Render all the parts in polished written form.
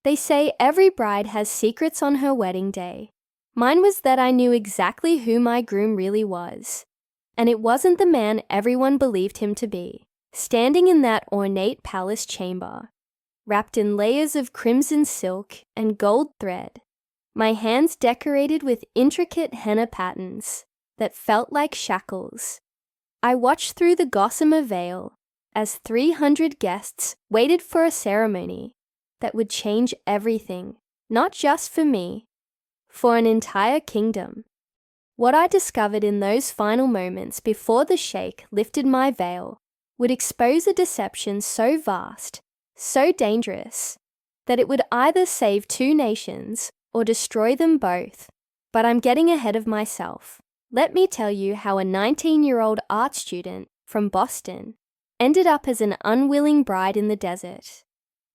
They say every bride has secrets on her wedding day. Mine was that I knew exactly who my groom really was. And it wasn't the man everyone believed him to be, standing in that ornate palace chamber, wrapped in layers of crimson silk and gold thread, my hands decorated with intricate henna patterns that felt like shackles. I watched through the gossamer veil as 300 guests waited for a ceremony that would change everything, not just for me, for an entire kingdom. What I discovered in those final moments before the sheikh lifted my veil would expose a deception so vast, so dangerous, that it would either save two nations or destroy them both. But I'm getting ahead of myself. Let me tell you how a 19-year-old art student from Boston ended up as an unwilling bride in the desert,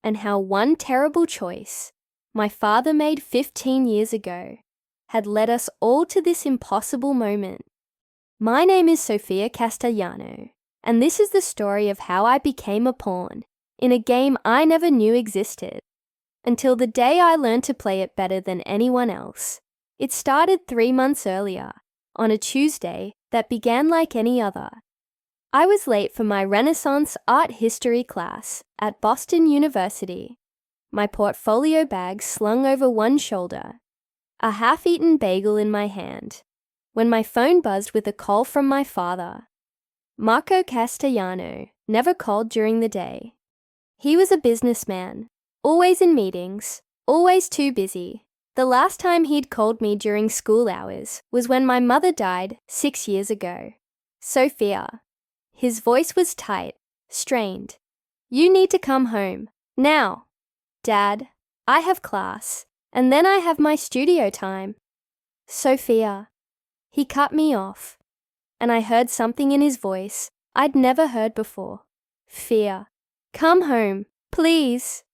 and how one terrible choice my father made 15 years ago had led us all to this impossible moment. My name is Sophia Castellano, and this is the story of how I became a pawn in a game I never knew existed, until the day I learned to play it better than anyone else. It started 3 months earlier, on a Tuesday that began like any other. I was late for my Renaissance art history class at Boston University, my portfolio bag slung over one shoulder, a half-eaten bagel in my hand, when my phone buzzed with a call from my father. Marco Castellano never called during the day. He was a businessman, always in meetings, always too busy. The last time he'd called me during school hours was when my mother died 6 years ago. Sophia. His voice was tight, strained. You need to come home, now. Dad, I have class, and then I have my studio time. Sophia. He cut me off, and I heard something in his voice I'd never heard before. Fear. Come home, please.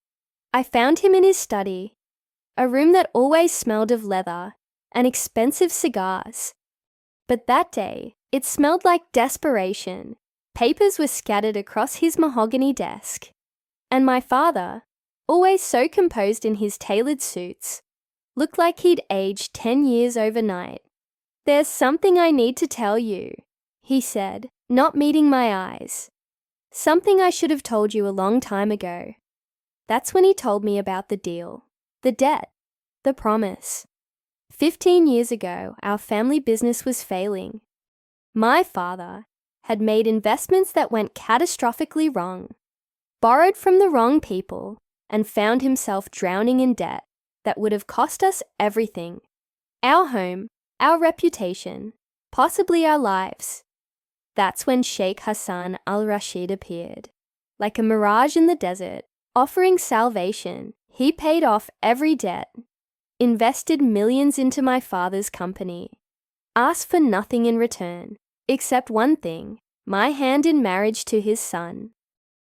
I found him in his study, a room that always smelled of leather and expensive cigars. But that day, it smelled like desperation. Papers were scattered across his mahogany desk, and my father, always so composed in his tailored suits, looked like he'd aged 10 years overnight. There's something I need to tell you, he said, not meeting my eyes. Something I should have told you a long time ago. That's when he told me about the deal, the debt, the promise. 15 years ago, our family business was failing. My father had made investments that went catastrophically wrong, borrowed from the wrong people, and found himself drowning in debt that would have cost us everything. Our home, our reputation, possibly our lives. That's when Sheikh Al-Rashid appeared. Like a mirage in the desert, offering salvation, he paid off every debt, invested millions into my father's company, asked for nothing in return, except one thing, my hand in marriage to his son.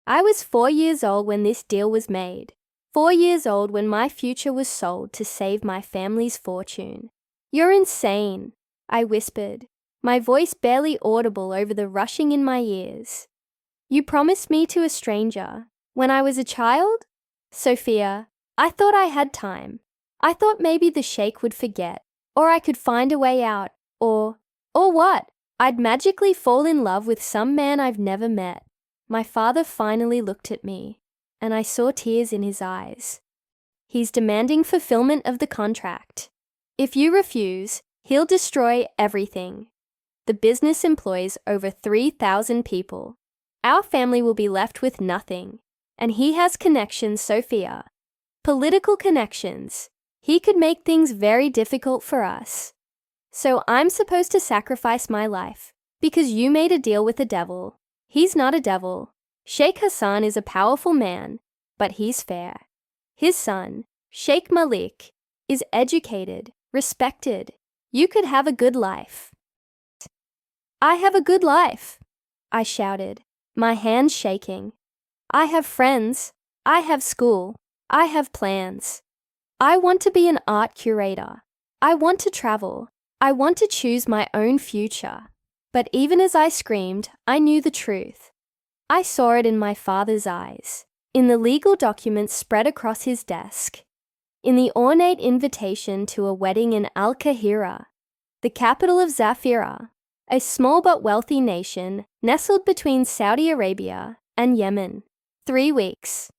I was 4 years old when this deal was made, 4 years old when my future was sold to save my family's fortune. You're insane, I whispered, my voice barely audible over the rushing in my ears. You promised me to a stranger, when I was a child? Sophia, I thought I had time. I thought maybe the sheikh would forget, or I could find a way out, or what? I'd magically fall in love with some man I've never met. My father finally looked at me, and I saw tears in his eyes. He's demanding fulfillment of the contract. If you refuse, he'll destroy everything. The business employs over 3,000 people. Our family will be left with nothing. And he has connections, Sophia. Political connections. He could make things very difficult for us. So I'm supposed to sacrifice my life because you made a deal with the devil. He's not a devil. Sheikh Hassan is a powerful man, but he's fair. His son, Sheikh Malik, is educated, respected. You could have a good life. I have a good life, I shouted, my hands shaking. I have friends. I have school. I have plans. I want to be an art curator. I want to travel. I want to choose my own future. But even as I screamed, I knew the truth. I saw it in my father's eyes. in the legal documents spread across his desk, in the ornate invitation to a wedding in Al-Qahira, the capital of Zafirah, a small but wealthy nation nestled between Saudi Arabia and Yemen. 3 weeks.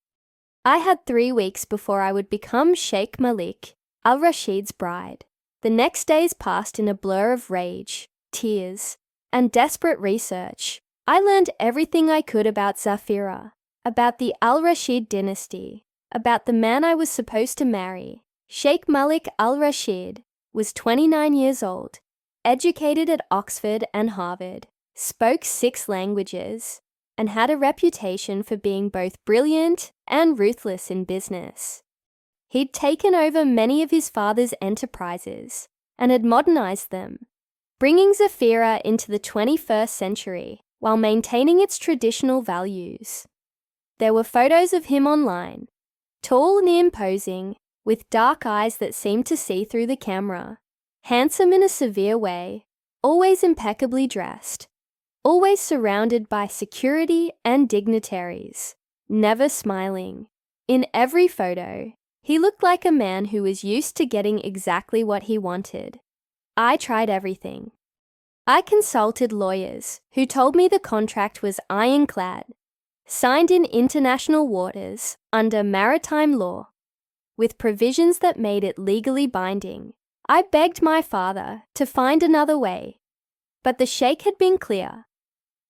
I had 3 weeks before I would become Sheikh Malik Al-Rashid's bride. The next days passed in a blur of rage, tears, and desperate research. I learned everything I could about Zafirah, about the Al-Rashid dynasty, about the man I was supposed to marry. Sheikh Malik Al-Rashid was 29 years old, educated at Oxford and Harvard, spoke 6 languages, and had a reputation for being both brilliant and ruthless in business. He'd taken over many of his father's enterprises and had modernized them, bringing Zafirah into the 21st century while maintaining its traditional values. There were photos of him online, tall and imposing, with dark eyes that seemed to see through the camera, handsome in a severe way, always impeccably dressed, always surrounded by security and dignitaries, never smiling. In every photo, he looked like a man who was used to getting exactly what he wanted. I tried everything. I consulted lawyers who told me the contract was ironclad, signed in international waters under maritime law, with provisions that made it legally binding. I begged my father to find another way, but the sheikh had been clear.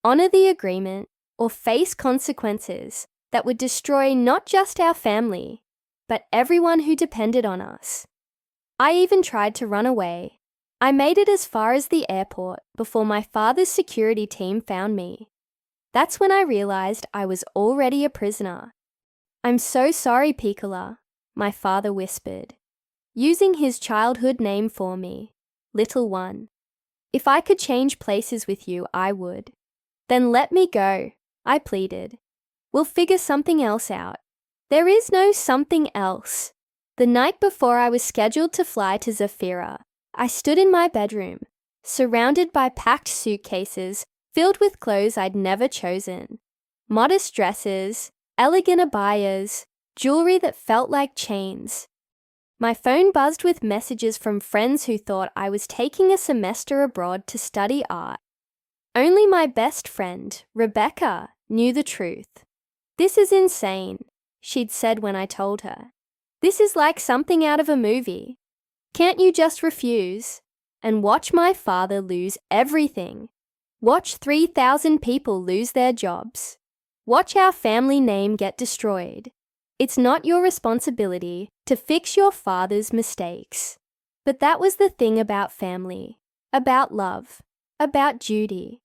Honor the agreement or face consequences that would destroy not just our family, but everyone who depended on us. I even tried to run away. I made it as far as the airport before my father's security team found me. That's when I realized I was already a prisoner. "I'm so sorry, Piccola," my father whispered, using his childhood name for me, little one. "If I could change places with you, I would." "Then let me go," I pleaded. "We'll figure something else out." There is no something else. The night before I was scheduled to fly to Zafirah, I stood in my bedroom, surrounded by packed suitcases filled with clothes I'd never chosen. Modest dresses, elegant abayas, jewelry that felt like chains. My phone buzzed with messages from friends who thought I was taking a semester abroad to study art. Only my best friend, Rebecca, knew the truth. "This is insane," she'd said when I told her. "This is like something out of a movie. Can't you just refuse and watch my father lose everything? Watch 3,000 people lose their jobs. Watch our family name get destroyed. It's not your responsibility to fix your father's mistakes." But that was the thing about family, about love, about duty.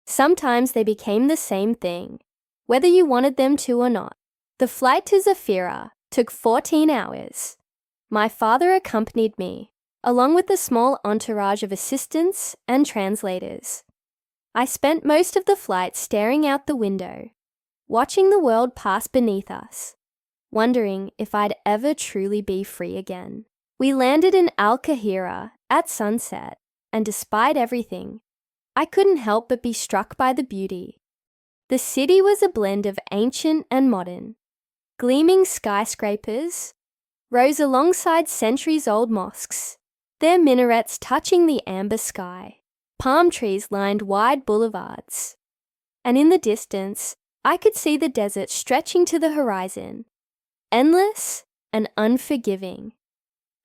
Sometimes they became the same thing, whether you wanted them to or not. The flight to Zafirah took 14 hours. My father accompanied me, along with a small entourage of assistants and translators. I spent most of the flight staring out the window, watching the world pass beneath us, wondering if I'd ever truly be free again. We landed in Al-Qahira at sunset, and despite everything, I couldn't help but be struck by the beauty. The city was a blend of ancient and modern. Gleaming skyscrapers rose alongside centuries-old mosques, their minarets touching the amber sky. Palm trees lined wide boulevards. And in the distance, I could see the desert stretching to the horizon, endless and unforgiving.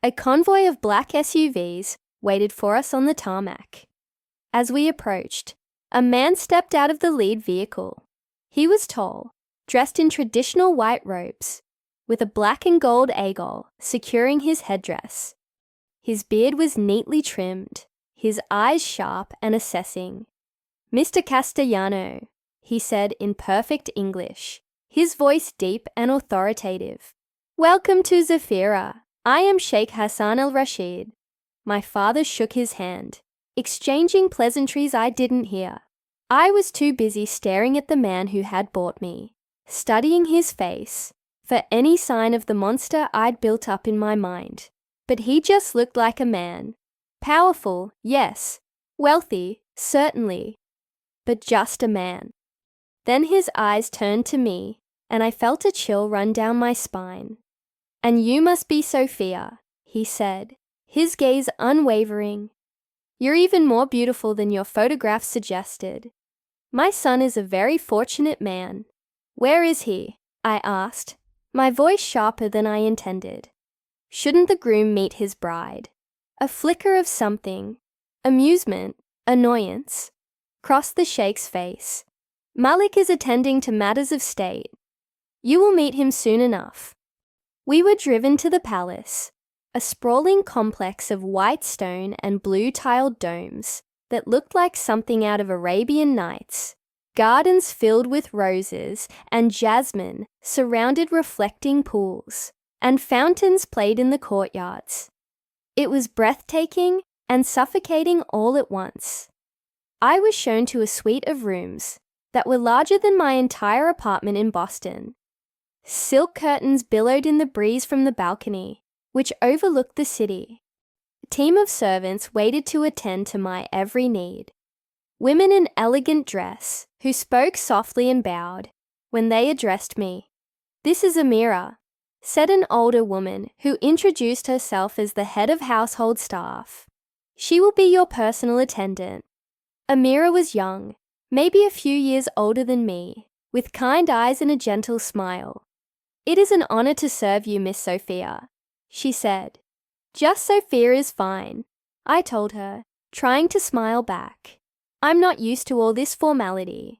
A convoy of black SUVs waited for us on the tarmac. As we approached, a man stepped out of the lead vehicle. He was tall, dressed in traditional white robes, with a black and gold eagle securing his headdress. His beard was neatly trimmed, his eyes sharp and assessing. "Mr. Castellano," he said in perfect English, his voice deep and authoritative. "Welcome to Zafirah. I am Sheikh Hassan Al-Rashid." My father shook his hand, exchanging pleasantries I didn't hear. I was too busy staring at the man who had bought me, studying his face for any sign of the monster I'd built up in my mind. But he just looked like a man. Powerful, yes. Wealthy, certainly. But just a man. Then his eyes turned to me, and I felt a chill run down my spine. "And you must be Sophia," he said, his gaze unwavering. "You're even more beautiful than your photograph suggested. My son is a very fortunate man." "Where is he?" I asked, my voice sharper than I intended. Shouldn't the groom meet his bride? A flicker of something, amusement, annoyance, crossed the Sheikh's face. "Malik is attending to matters of state. You will meet him soon enough." We were driven to the palace, a sprawling complex of white stone and blue-tiled domes that looked like something out of Arabian Nights. Gardens filled with roses and jasmine surrounded reflecting pools, and fountains played in the courtyards. It was breathtaking and suffocating all at once. I was shown to a suite of rooms that were larger than my entire apartment in Boston. Silk curtains billowed in the breeze from the balcony, which overlooked the city. A team of servants waited to attend to my every need. Women in elegant dress, who spoke softly and bowed when they addressed me. "This is Amira," said an older woman who introduced herself as the head of household staff. "She will be your personal attendant." Amira was young, maybe a few years older than me, with kind eyes and a gentle smile. "It is an honor to serve you, Miss Sophia," she said. "Just Sophia is fine," I told her, trying to smile back. "I'm not used to all this formality."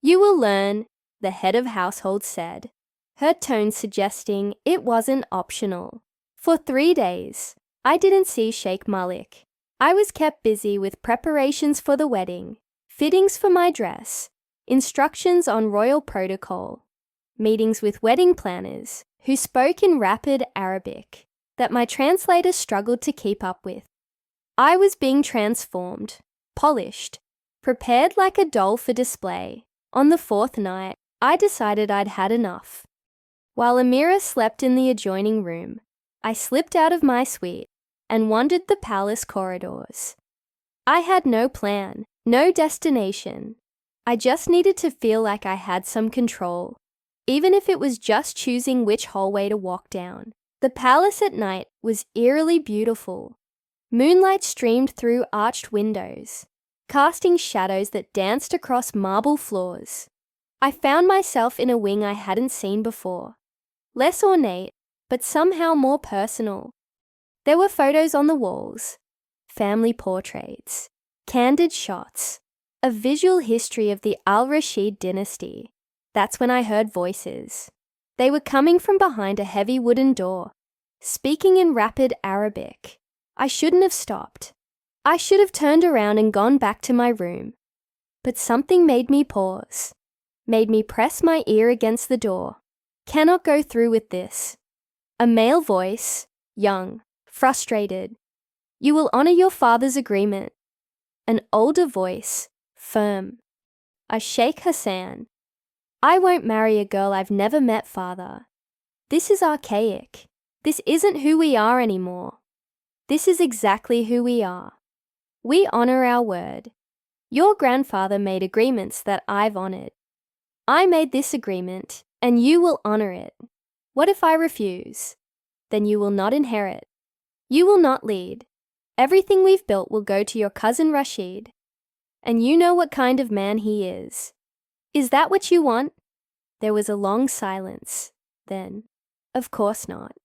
"You will learn," the head of household said, her tone suggesting it wasn't optional. For 3 days, I didn't see Sheikh Malik. I was kept busy with preparations for the wedding, fittings for my dress, instructions on royal protocol, meetings with wedding planners who spoke in rapid Arabic that my translator struggled to keep up with. I was being transformed, polished, prepared like a doll for display. On the 4th night, I decided I'd had enough. While Amira slept in the adjoining room, I slipped out of my suite and wandered the palace corridors. I had no plan, no destination. I just needed to feel like I had some control, even if it was just choosing which hallway to walk down. The palace at night was eerily beautiful. Moonlight streamed through arched windows, casting shadows that danced across marble floors. I found myself in a wing I hadn't seen before. Less ornate, but somehow more personal. There were photos on the walls, family portraits, candid shots, a visual history of the Al-Rashid dynasty. That's when I heard voices. They were coming from behind a heavy wooden door, speaking in rapid Arabic. I shouldn't have stopped. I should have turned around and gone back to my room. But something made me pause, made me press my ear against the door. "Cannot go through with this." A male voice, young, frustrated. "You will honor your father's agreement." An older voice, firm. A Sheikh Hassan. "I won't marry a girl I've never met, father. This is archaic. This isn't who we are anymore. This is exactly who we are. We honor our word. Your grandfather made agreements that I've honored. I made this agreement, and you will honor it. What if I refuse? Then you will not inherit. You will not lead. Everything we've built will go to your cousin Rashid. And you know what kind of man he is. Is that what you want?" There was a long silence. Then, "Of course not."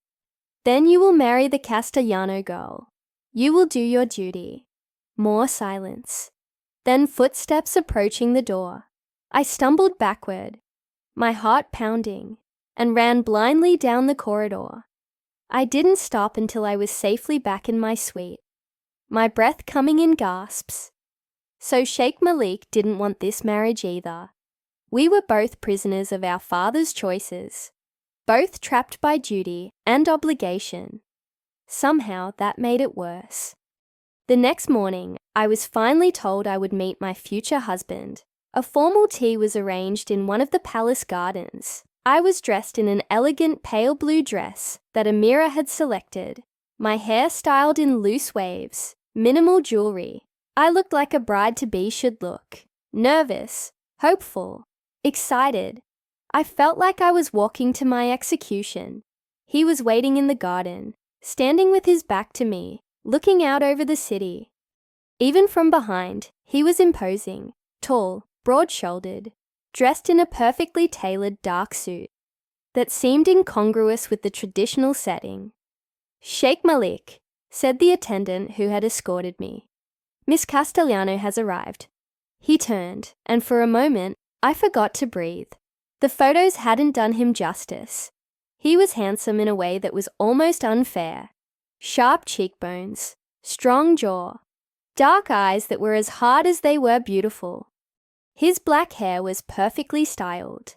"Then you will marry the Castellano girl. You will do your duty." More silence. Then footsteps approaching the door. I stumbled backward, my heart pounding, and ran blindly down the corridor. I didn't stop until I was safely back in my suite, my breath coming in gasps. So Sheikh Malik didn't want this marriage either. We were both prisoners of our father's choices, both trapped by duty and obligation. Somehow that made it worse. The next morning, I was finally told I would meet my future husband. A formal tea was arranged in one of the palace gardens. I was dressed in an elegant pale blue dress that Amira had selected, my hair styled in loose waves, minimal jewelry. I looked like a bride-to-be should look. Nervous, hopeful, excited. I felt like I was walking to my execution. He was waiting in the garden, standing with his back to me, looking out over the city. Even from behind, he was imposing, tall, broad-shouldered, dressed in a perfectly tailored dark suit that seemed incongruous with the traditional setting. "Sheikh Malik," said the attendant who had escorted me. "Miss Castellano has arrived." He turned, and for a moment, I forgot to breathe. The photos hadn't done him justice. He was handsome in a way that was almost unfair. Sharp cheekbones, strong jaw, dark eyes that were as hard as they were beautiful. His black hair was perfectly styled,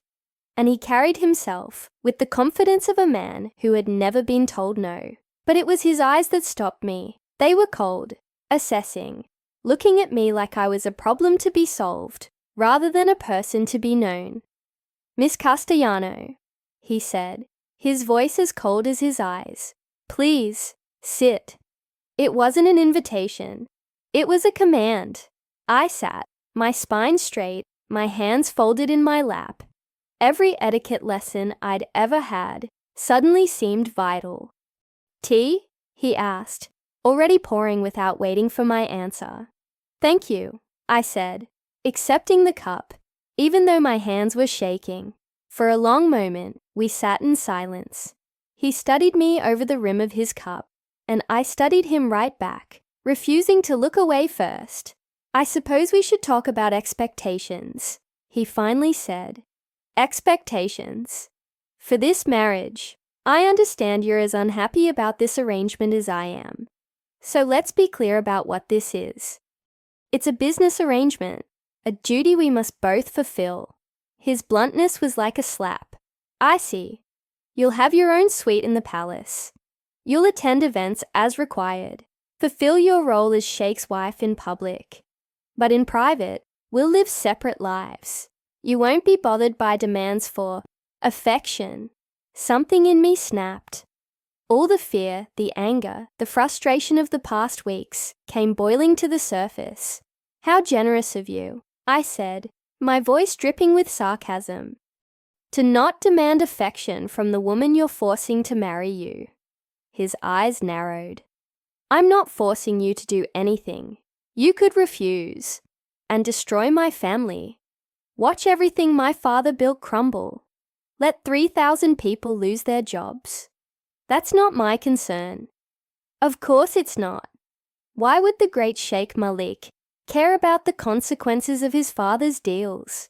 and he carried himself with the confidence of a man who had never been told no. But it was his eyes that stopped me. They were cold, assessing, looking at me like I was a problem to be solved, rather than a person to be known. "Miss Castellano," he said, his voice as cold as his eyes. "Please, sit." It wasn't an invitation. It was a command. I sat, my spine straight, my hands folded in my lap. Every etiquette lesson I'd ever had suddenly seemed vital. "Tea?" he asked, already pouring without waiting for my answer. "Thank you," I said, accepting the cup, even though my hands were shaking. For a long moment, we sat in silence. He studied me over the rim of his cup, and I studied him right back, refusing to look away first. "I suppose we should talk about expectations," he finally said. "Expectations. For this marriage, I understand you're as unhappy about this arrangement as I am. So let's be clear about what this is. It's a business arrangement, a duty we must both fulfill." His bluntness was like a slap. "I see. You'll have your own suite in the palace. You'll attend events as required, fulfill your role as Sheikh's wife in public. But in private, we'll live separate lives. You won't be bothered by demands for affection." Something in me snapped. All the fear, the anger, the frustration of the past weeks came boiling to the surface. "How generous of you," I said, my voice dripping with sarcasm. "To not demand affection from the woman you're forcing to marry you." His eyes narrowed. "I'm not forcing you to do anything. You could refuse and destroy my family. Watch everything my father built crumble. Let 3,000 people lose their jobs. That's not my concern." Of course it's not. Why would the great Sheikh Malik care about the consequences of his father's deals?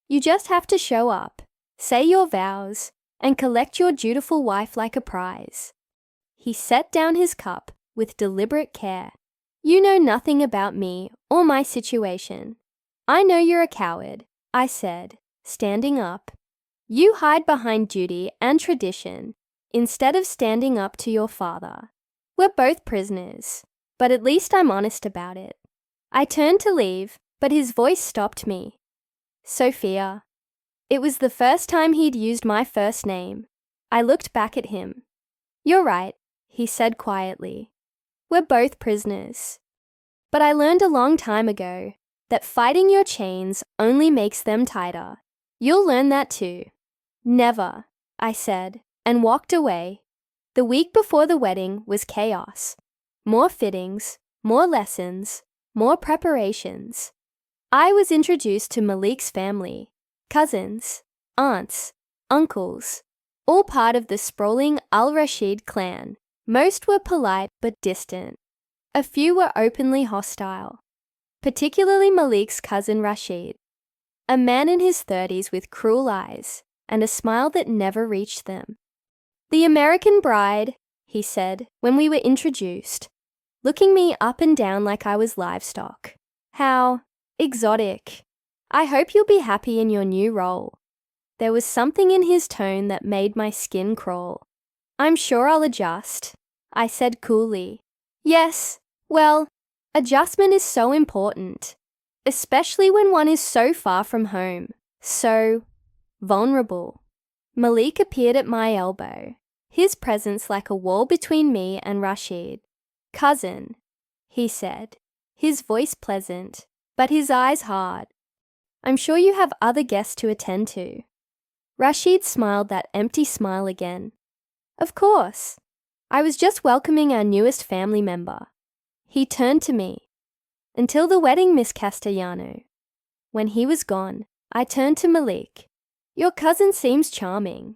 You just have to show up, say your vows, and collect your dutiful wife like a prize. He set down his cup with deliberate care. "You know nothing about me or my situation. I know you're a coward," I said, standing up. "You hide behind duty and tradition instead of standing up to your father. We're both prisoners, but at least I'm honest about it." I turned to leave, but his voice stopped me. "Sophia." It was the first time he'd used my first name. I looked back at him. "You're right," he said quietly. "We're both prisoners. But I learned a long time ago that fighting your chains only makes them tighter. You'll learn that too." "Never," I said, and walked away. The week before the wedding was chaos. More fittings, more lessons, more preparations. I was introduced to Malik's family, cousins, aunts, uncles, all part of the sprawling Al-Rashid clan. Most were polite but distant. A few were openly hostile, particularly Malik's cousin Rashid, a man in his 30s with cruel eyes and a smile that never reached them. "The American bride," he said when we were introduced, looking me up and down like I was livestock. "How exotic. I hope you'll be happy in your new role." There was something in his tone that made my skin crawl. "I'm sure I'll adjust," I said coolly. "Yes, well, adjustment is so important, especially when one is so far from home, so vulnerable." Malik appeared at my elbow, his presence like a wall between me and Rashid. "Cousin," he said, his voice pleasant, but his eyes hard. "I'm sure you have other guests to attend to." Rashid smiled that empty smile again. Of course. I was just welcoming our newest family member. He turned to me. Until the wedding, Miss Castellano. When he was gone, I turned to Malik. Your cousin seems charming.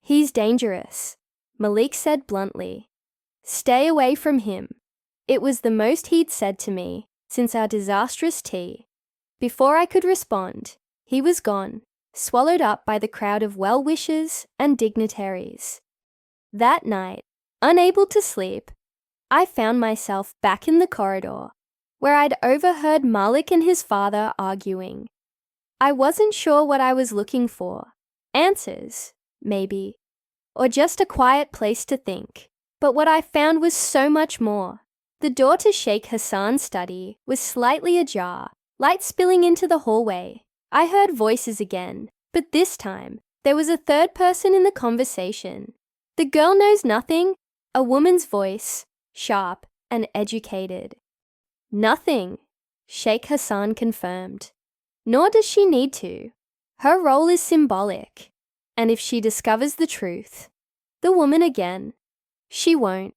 He's dangerous, Malik said bluntly. Stay away from him. It was the most he'd said to me since our disastrous tea. Before I could respond, he was gone, swallowed up by the crowd of well-wishers and dignitaries. That night, unable to sleep, I found myself back in the corridor, where I'd overheard Malik and his father arguing. I wasn't sure what I was looking for. Answers, maybe, or just a quiet place to think. But what I found was so much more. The door to Sheikh Hassan's study was slightly ajar, light spilling into the hallway. I heard voices again, but this time, there was a third person in the conversation. The girl knows nothing, a woman's voice, sharp and educated. Nothing, Sheikh Hassan confirmed. Nor does she need to. Her role is symbolic. And if she discovers the truth, the woman again, she won't.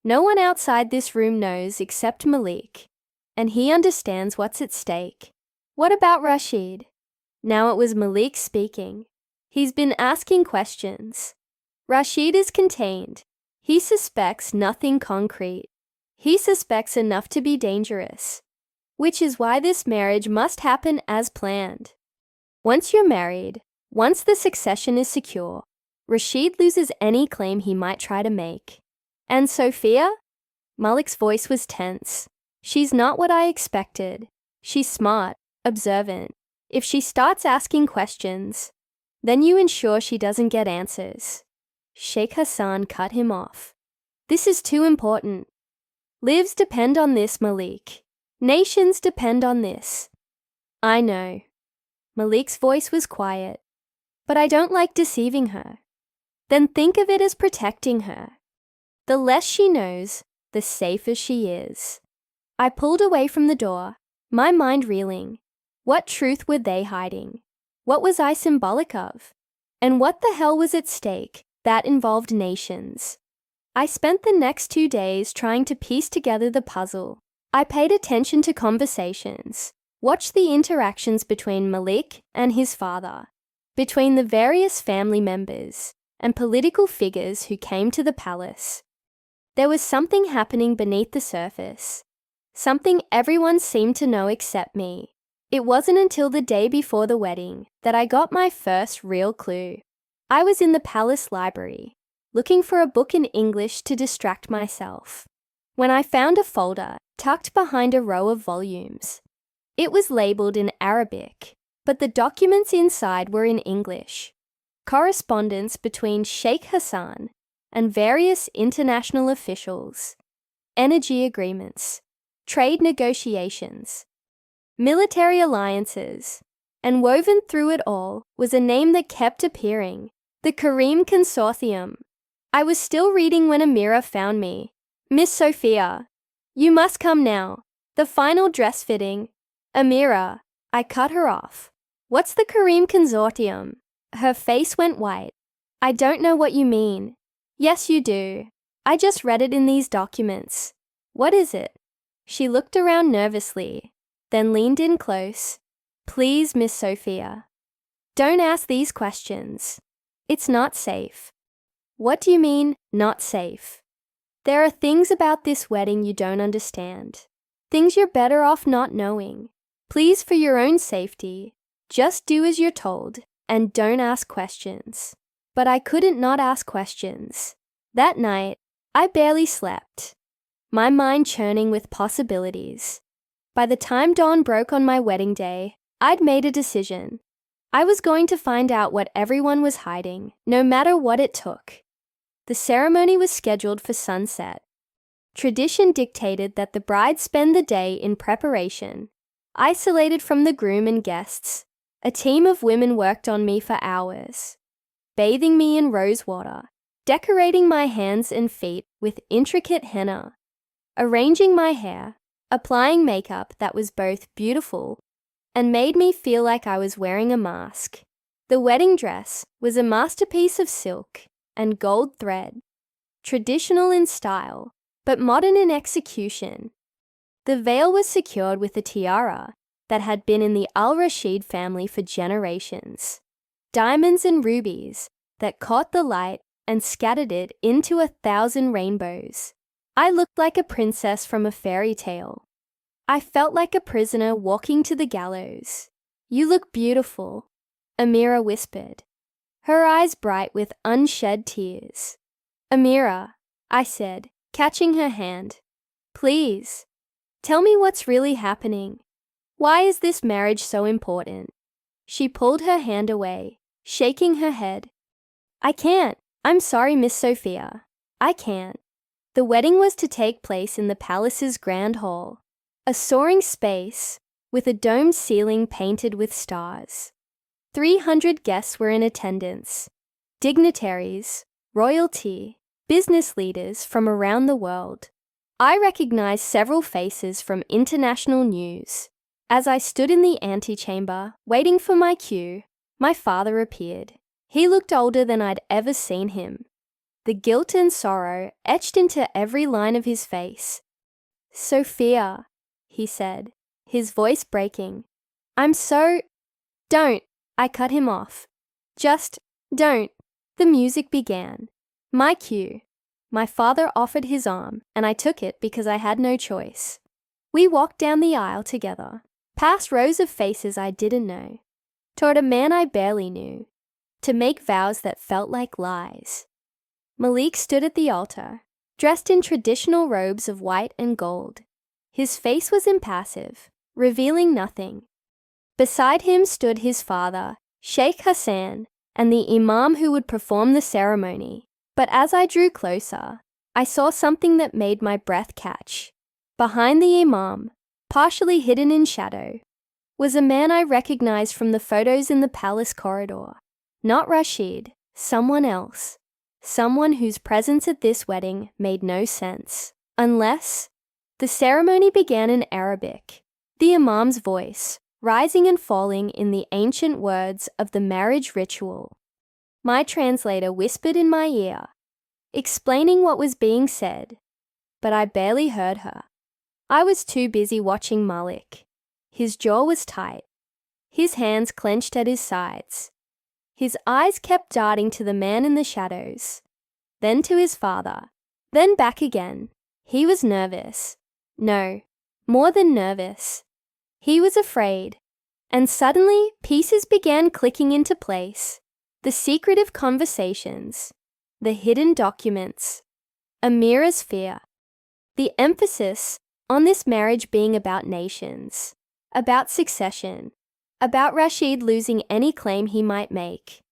No one outside this room knows except Malik, and he understands what's at stake. What about Rashid? Now it was Malik speaking. He's been asking questions. Rashid is contained. He suspects nothing concrete. He suspects enough to be dangerous, which is why this marriage must happen as planned. Once you're married, once the succession is secure, Rashid loses any claim he might try to make. And Sophia? Malik's voice was tense. She's not what I expected. She's smart, observant. If she starts asking questions, then you ensure she doesn't get answers. Sheikh Hassan cut him off. This is too important. Lives depend on this, Malik. Nations depend on this. I know. Malik's voice was quiet. But I don't like deceiving her. Then think of it as protecting her. The less she knows, the safer she is. I pulled away from the door, my mind reeling. What truth were they hiding? What was I symbolic of? And what the hell was at stake that involved nations? I spent the next 2 days trying to piece together the puzzle. I paid attention to conversations, watched the interactions between Malik and his father, between the various family members and political figures who came to the palace. There was something happening beneath the surface, something everyone seemed to know except me. It wasn't until the day before the wedding that I got my first real clue. I was in the palace library, looking for a book in English to distract myself, when I found a folder tucked behind a row of volumes. It was labeled in Arabic, but the documents inside were in English. Correspondence between Sheikh Hassan and various international officials, energy agreements, trade negotiations, military alliances, and woven through it all was a name that kept appearing, the Karim Consortium. I was still reading when Amira found me. Miss Sophia, you must come now. The final dress fitting. Amira, I cut her off. What's the Karim Consortium? Her face went white. I don't know what you mean. Yes, you do. I just read it in these documents. What is it? She looked around nervously, then leaned in close. Please, Miss Sophia. Don't ask these questions. It's not safe. What do you mean, not safe? There are things about this wedding you don't understand. Things you're better off not knowing. Please, for your own safety, just do as you're told and don't ask questions. But I couldn't not ask questions. That night, I barely slept, my mind churning with possibilities. By the time dawn broke on my wedding day, I'd made a decision. I was going to find out what everyone was hiding, no matter what it took. The ceremony was scheduled for sunset. Tradition dictated that the bride spend the day in preparation. Isolated from the groom and guests, a team of women worked on me for hours, bathing me in rose water, decorating my hands and feet with intricate henna, arranging my hair, applying makeup that was both beautiful and made me feel like I was wearing a mask. The wedding dress was a masterpiece of silk and gold thread, traditional in style, but modern in execution. The veil was secured with a tiara that had been in the Al-Rashid family for generations. Diamonds and rubies that caught the light and scattered it into 1,000 rainbows. I looked like a princess from a fairy tale. I felt like a prisoner walking to the gallows. "You look beautiful," Amira whispered, her eyes bright with unshed tears. "Amira," I said, catching her hand, "please, tell me what's really happening. Why is this marriage so important?" She pulled her hand away, shaking her head. "I can't. I'm sorry, Miss Sophia. I can't." The wedding was to take place in the palace's grand hall, a soaring space with a domed ceiling painted with stars. 300 guests were in attendance, dignitaries, royalty, business leaders from around the world. I recognized several faces from international news. As I stood in the antechamber, waiting for my cue, my father appeared. He looked older than I'd ever seen him, the guilt and sorrow etched into every line of his face. "Sophia," he said, his voice breaking. Don't," I cut him off. "Just don't." The music began. My cue. My father offered his arm, and I took it because I had no choice. We walked down the aisle together, past rows of faces I didn't know, toward a man I barely knew, to make vows that felt like lies. Malik stood at the altar, dressed in traditional robes of white and gold. His face was impassive, revealing nothing. Beside him stood his father, Sheikh Hassan, and the imam who would perform the ceremony. But as I drew closer, I saw something that made my breath catch. Behind the imam, partially hidden in shadow, was a man I recognized from the photos in the palace corridor. Not Rashid, someone else. Someone whose presence at this wedding made no sense. Unless the ceremony began in Arabic, the imam's voice rising and falling in the ancient words of the marriage ritual. My translator whispered in my ear, explaining what was being said, but I barely heard her. I was too busy watching Malik. His jaw was tight, his hands clenched at his sides. His eyes kept darting to the man in the shadows, then to his father, then back again. He was nervous. No, more than nervous. He was afraid. And suddenly, pieces began clicking into place. The secretive conversations, the hidden documents, Amira's fear. The emphasis on this marriage being about nations, about succession, about Rashid losing any claim he might make.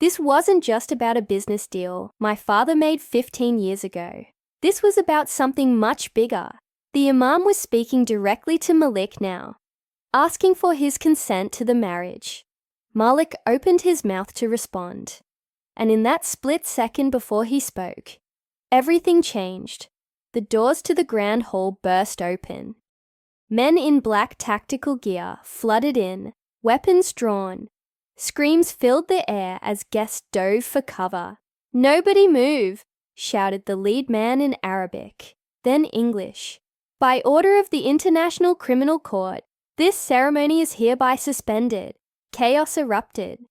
This wasn't just about a business deal my father made 15 years ago. This was about something much bigger. The imam was speaking directly to Malik now, asking for his consent to the marriage. Malik opened his mouth to respond, and in that split second before he spoke, everything changed. The doors to the grand hall burst open. Men in black tactical gear flooded in, weapons drawn. Screams filled the air as guests dove for cover. "Nobody move!" shouted the lead man in Arabic, then English. "By order of the International Criminal Court, this ceremony is hereby suspended." Chaos erupted.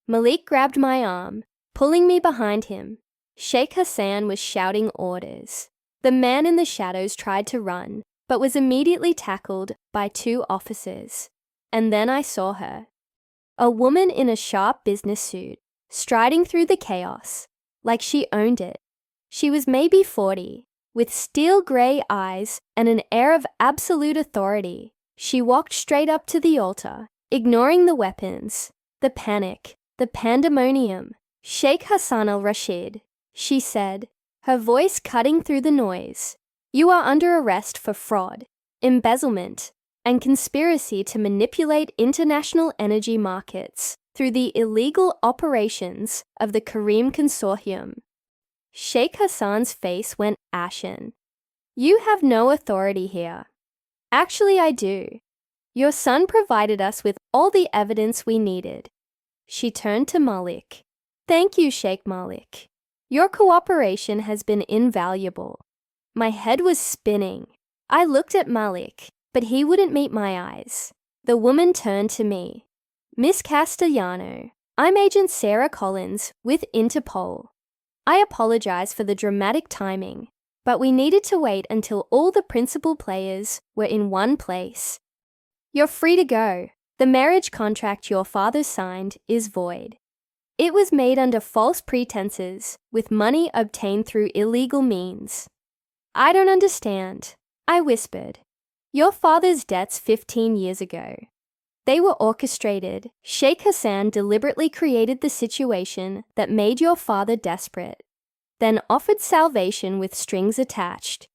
Malik grabbed my arm, pulling me behind him. Sheikh Hassan was shouting orders. The man in the shadows tried to run, but was immediately tackled by 2 officers. And then I saw her. A woman in a sharp business suit, striding through the chaos, like she owned it. She was maybe 40, with steel grey eyes and an air of absolute authority. She walked straight up to the altar, ignoring the weapons, the panic, the pandemonium. "Sheikh Hassan Al-Rashid," she said, her voice cutting through the noise. "You are under arrest for fraud, embezzlement, and conspiracy to manipulate international energy markets through the illegal operations of the Kareem Consortium." Sheikh Hassan's face went ashen. "You have no authority here." "Actually, I do. Your son provided us with all the evidence we needed." She turned to Malik. Thank you, Sheikh Malik. Your cooperation has been invaluable. My head was spinning. I looked at Malik, but he wouldn't meet my eyes. The woman turned to me. Miss Castellano, I'm Agent Sarah Collins with Interpol. I apologize for the dramatic timing, but we needed to wait until all the principal players were in one place. You're free to go. The marriage contract your father signed is void. It was made under false pretenses, with money obtained through illegal means. I don't understand, I whispered. Your father's debts 15 years ago. They were orchestrated. Sheikh Hassan deliberately created the situation that made your father desperate, then offered salvation with strings attached.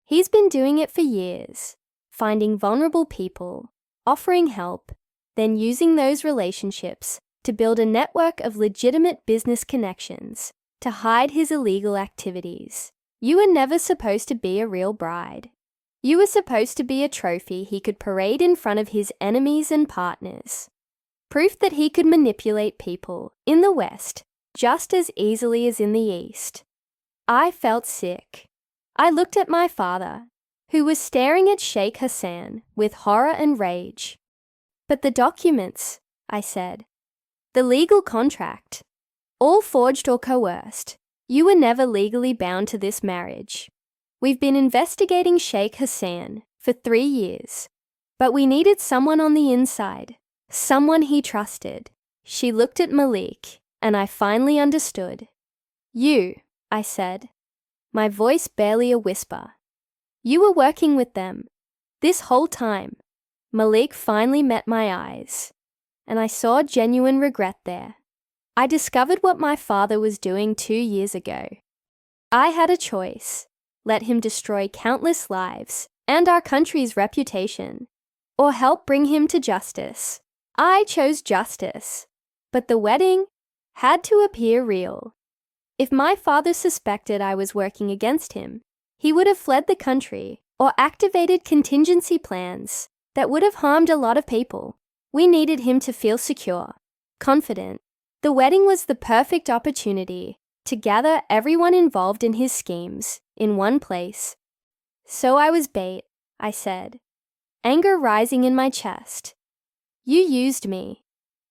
He's been doing it for years, finding vulnerable people, offering help, then using those relationships to build a network of legitimate business connections to hide his illegal activities. You were never supposed to be a real bride. You were supposed to be a trophy he could parade in front of his enemies and partners. Proof that he could manipulate people in the West just as easily as in the East. I felt sick. I looked at my father, who was staring at Sheikh Hassan with horror and rage. But the documents, I said. The legal contract. All forged or coerced. You were never legally bound to this marriage. We've been investigating Sheikh Hassan for 3 years, but we needed someone on the inside, someone he trusted. She looked at Malik, and I finally understood. You, I said, my voice barely a whisper. You were working with them. This whole time. Malik finally met my eyes, and I saw genuine regret there. I discovered what my father was doing 2 years ago. I had a choice. Let him destroy countless lives and our country's reputation, or help bring him to justice. I chose justice, but the wedding had to appear real. If my father suspected I was working against him, he would have fled the country or activated contingency plans that would have harmed a lot of people. We needed him to feel secure, confident. The wedding was the perfect opportunity to gather everyone involved in his schemes in one place. So I was bait, I said, anger rising in my chest. You used me.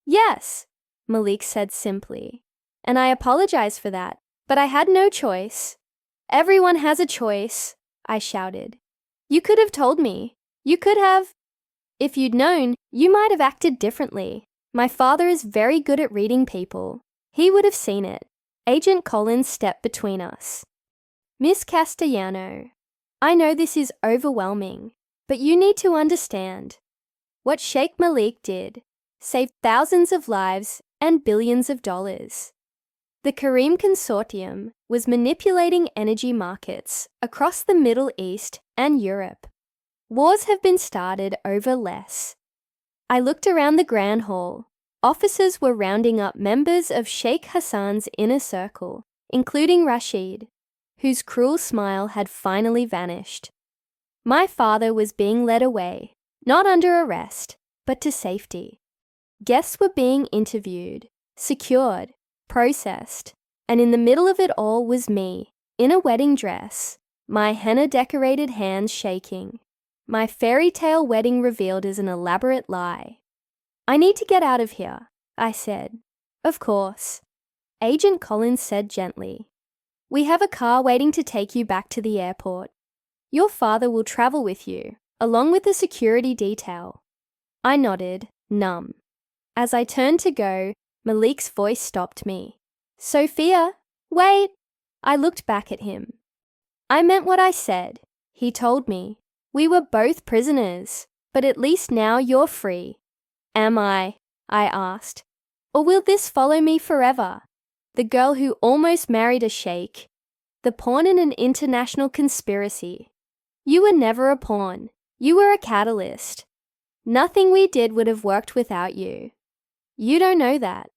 Yes, Malik said simply, and I apologize for that, but I had no choice. Everyone has a choice, I shouted. You could have told me. You could have. If you'd known, you might have acted differently. My father is very good at reading people. He would have seen it. Agent Collins stepped between us. Miss Castellano, I know this is overwhelming, but you need to understand. What Sheikh Malik did saved thousands of lives and billions of dollars. The Kareem Consortium was manipulating energy markets across the Middle East and Europe. Wars have been started over less. I looked around the grand hall. Officers were rounding up members of Sheikh Hassan's inner circle, including Rashid, whose cruel smile had finally vanished. My father was being led away, not under arrest, but to safety. Guests were being interviewed, secured, processed, and in the middle of it all was me, in a wedding dress, my henna-decorated hands shaking. My fairy tale wedding revealed as an elaborate lie. I need to get out of here, I said. Of course. Agent Collins said gently. We have a car waiting to take you back to the airport. Your father will travel with you, along with the security detail. I nodded, numb. As I turned to go, Malik's voice stopped me. Sophia, wait! I looked back at him. I meant what I said, he told me. We were both prisoners, but at least now you're free. Am I asked. Or will this follow me forever? The girl who almost married a sheikh. The pawn in an international conspiracy. You were never a pawn. You were a catalyst. Nothing we did would have worked without you. You don't know that.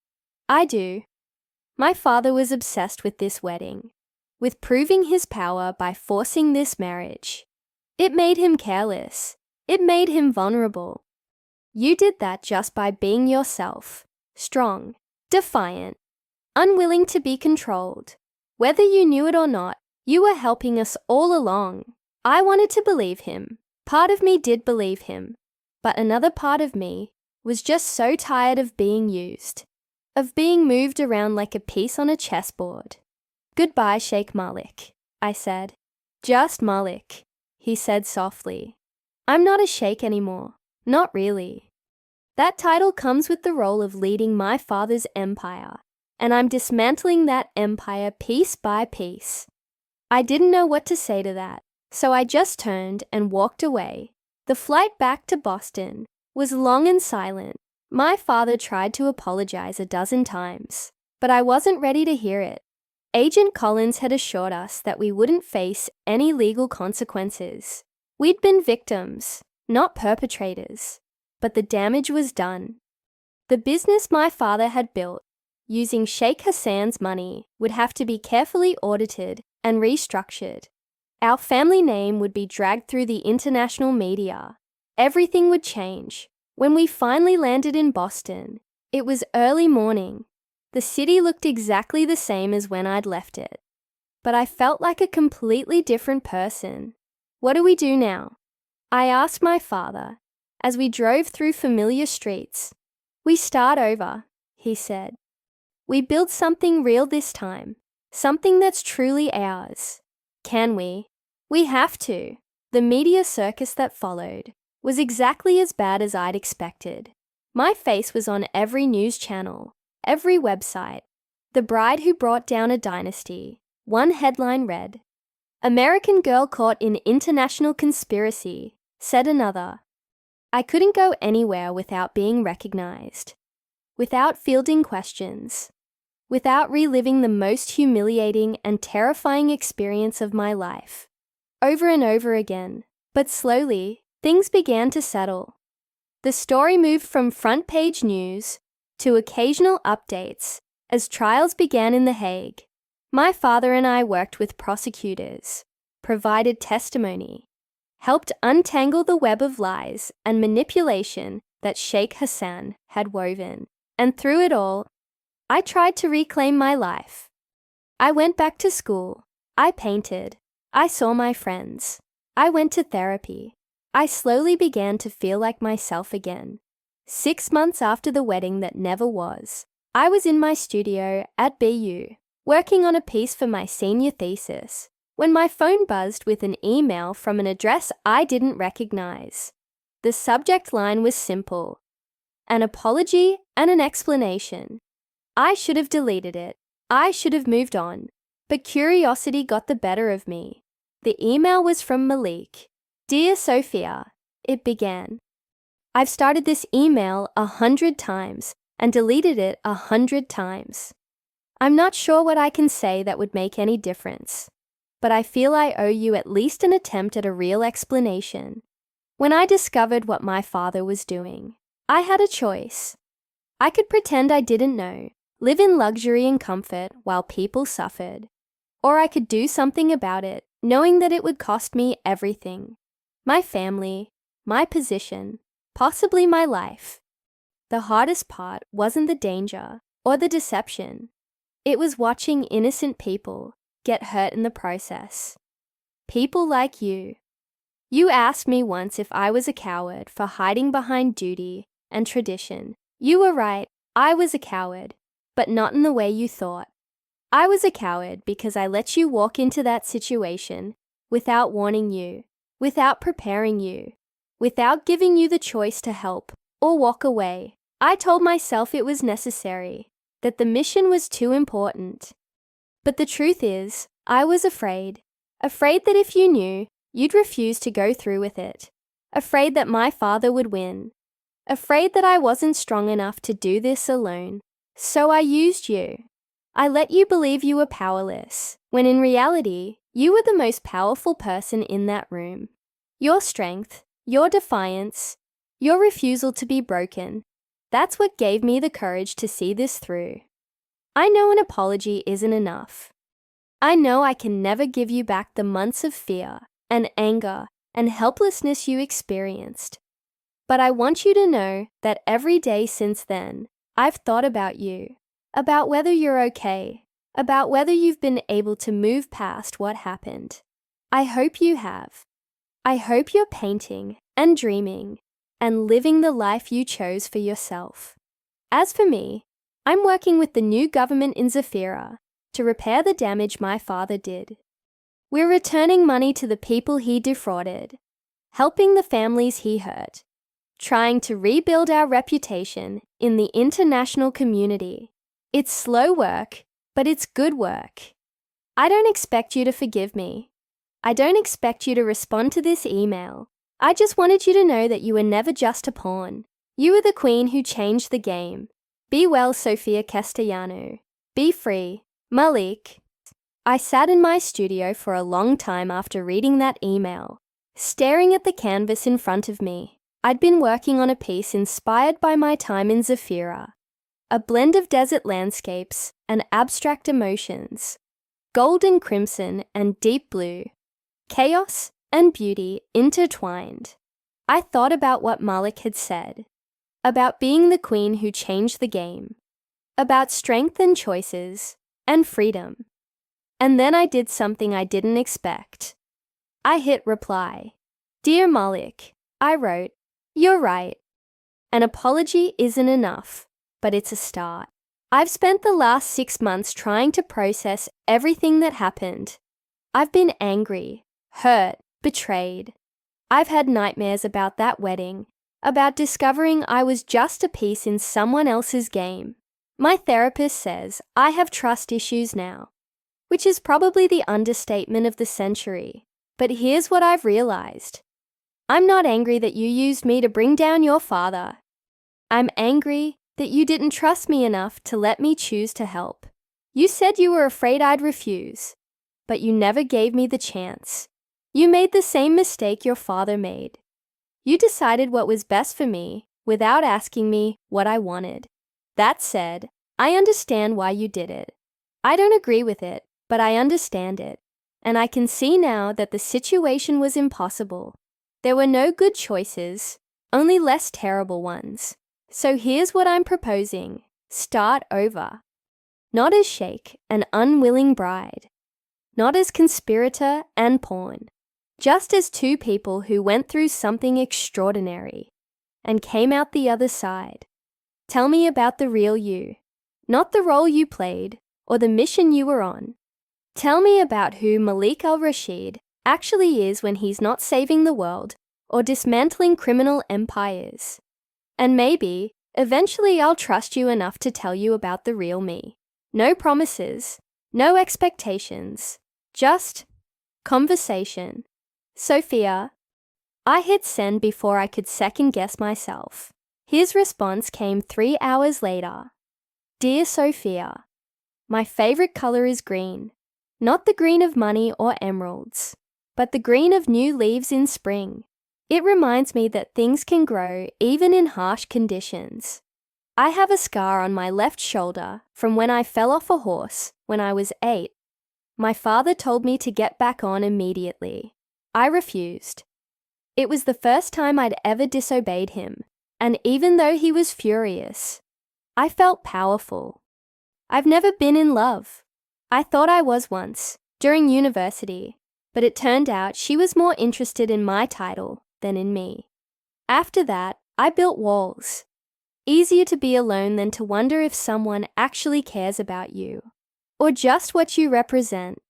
I do. My father was obsessed with this wedding, with proving his power by forcing this marriage. It made him careless. It made him vulnerable. You did that just by being yourself, strong, defiant, unwilling to be controlled. Whether you knew it or not, you were helping us all along. I wanted to believe him. Part of me did believe him, but another part of me was just so tired of being used, of being moved around like a piece on a chessboard. Goodbye, Sheikh Malik, I said. Just Malik, he said softly. I'm not a sheikh anymore, not really. That title comes with the role of leading my father's empire, and I'm dismantling that empire piece by piece. I didn't know what to say to that, so I just turned and walked away. The flight back to Boston was long and silent. My father tried to apologize a dozen times, but I wasn't ready to hear it. Agent Collins had assured us that we wouldn't face any legal consequences. We'd been victims, not perpetrators, but the damage was done. The business my father had built, using Sheikh Hassan's money, would have to be carefully audited and restructured. Our family name would be dragged through the international media. Everything would change. When we finally landed in Boston, it was early morning. The city looked exactly the same as when I'd left it. But I felt like a completely different person. What do we do now? I asked my father as we drove through familiar streets. We start over, he said. We build something real this time, something that's truly ours. Can we? We have to. The media circus that followed was exactly as bad as I'd expected. My face was on every news channel, every website. The bride who brought down a dynasty. One headline read, American girl caught in international conspiracy, said another. I couldn't go anywhere without being recognized, without fielding questions, without reliving the most humiliating and terrifying experience of my life. Over and over again, but slowly, things began to settle. The story moved from front-page news to occasional updates as trials began in The Hague. My father and I worked with prosecutors, provided testimony, helped untangle the web of lies and manipulation that Sheikh Hassan had woven. And through it all, I tried to reclaim my life. I went back to school. I painted. I saw my friends. I went to therapy. I slowly began to feel like myself again. 6 months after the wedding that never was, I was in my studio at BU, working on a piece for my senior thesis, when my phone buzzed with an email from an address I didn't recognize. The subject line was simple: an apology and an explanation. I should have deleted it. I should have moved on. But curiosity got the better of me. The email was from Malik. Dear Sophia, it began. I've started this email 100 times and deleted it 100 times. I'm not sure what I can say that would make any difference, but I feel I owe you at least an attempt at a real explanation. When I discovered what my father was doing, I had a choice. I could pretend I didn't know, live in luxury and comfort while people suffered, or I could do something about it, knowing that it would cost me everything. My family, my position, possibly my life. The hardest part wasn't the danger or the deception. It was watching innocent people get hurt in the process. People like you. You asked me once if I was a coward for hiding behind duty and tradition. You were right, I was a coward, but not in the way you thought. I was a coward because I let you walk into that situation without warning you, without preparing you, without giving you the choice to help or walk away. I told myself it was necessary, that the mission was too important. But the truth is, I was afraid that if you knew, you'd refuse to go through with it, afraid that my father would win, afraid that I wasn't strong enough to do this alone. So I used you. I let you believe you were powerless, when in reality, you were the most powerful person in that room. Your strength, your defiance, your refusal to be broken, that's what gave me the courage to see this through. I know an apology isn't enough. I know I can never give you back the months of fear and anger and helplessness you experienced. But I want you to know that every day since then, I've thought about you. about whether you're okay, about whether you've been able to move past what happened. I hope you have. I hope you're painting and dreaming and living the life you chose for yourself. As for me, I'm working with the new government in Zafirah to repair the damage my father did. We're returning money to the people he defrauded, helping the families he hurt, trying to rebuild our reputation in the international community. It's slow work, but it's good work. I don't expect you to forgive me. I don't expect you to respond to this email. I just wanted you to know that you were never just a pawn. You were the queen who changed the game. Be well, Sophia Castellano. Be free. Malik. I sat in my studio for a long time after reading that email, staring at the canvas in front of me. I'd been working on a piece inspired by my time in Zafirah, a blend of desert landscapes and abstract emotions, gold and crimson and deep blue, chaos and beauty intertwined. I thought about what Malik had said, about being the queen who changed the game, about strength and choices and freedom. And then I did something I didn't expect. I hit reply. Dear Malik, I wrote, you're right. An apology isn't enough, but it's a start. I've spent the last 6 months trying to process everything that happened. I've been angry, hurt, betrayed. I've had nightmares about that wedding, about discovering I was just a piece in someone else's game. My therapist says I have trust issues now, which is probably the understatement of the century. But here's what I've realized. I'm not angry that you used me to bring down your father. I'm angry that you didn't trust me enough to let me choose to help. You said you were afraid I'd refuse, but you never gave me the chance. You made the same mistake your father made. You decided what was best for me without asking me what I wanted. That said, I understand why you did it. I don't agree with it, but I understand it. And I can see now that the situation was impossible. There were no good choices, only less terrible ones. So here's what I'm proposing. Start over. Not as Sheikh, an unwilling bride. Not as conspirator and pawn. Just as two people who went through something extraordinary and came out the other side. Tell me about the real you, not the role you played or the mission you were on. Tell me about who Malik Al-Rashid actually is when he's not saving the world or dismantling criminal empires. And maybe, eventually I'll trust you enough to tell you about the real me. No promises, no expectations, just conversation. Sophia. I hit send before I could second guess myself. His response came 3 hours later. Dear Sophia, my favorite color is green. Not the green of money or emeralds, but the green of new leaves in spring. It reminds me that things can grow even in harsh conditions. I have a scar on my left shoulder from when I fell off a horse when I was 8. My father told me to get back on immediately. I refused. It was the first time I'd ever disobeyed him, and even though he was furious, I felt powerful. I've never been in love. I thought I was once, during university, but it turned out she was more interested in my title than in me. After that, I built walls. Easier to be alone than to wonder if someone actually cares about you, or just what you represent.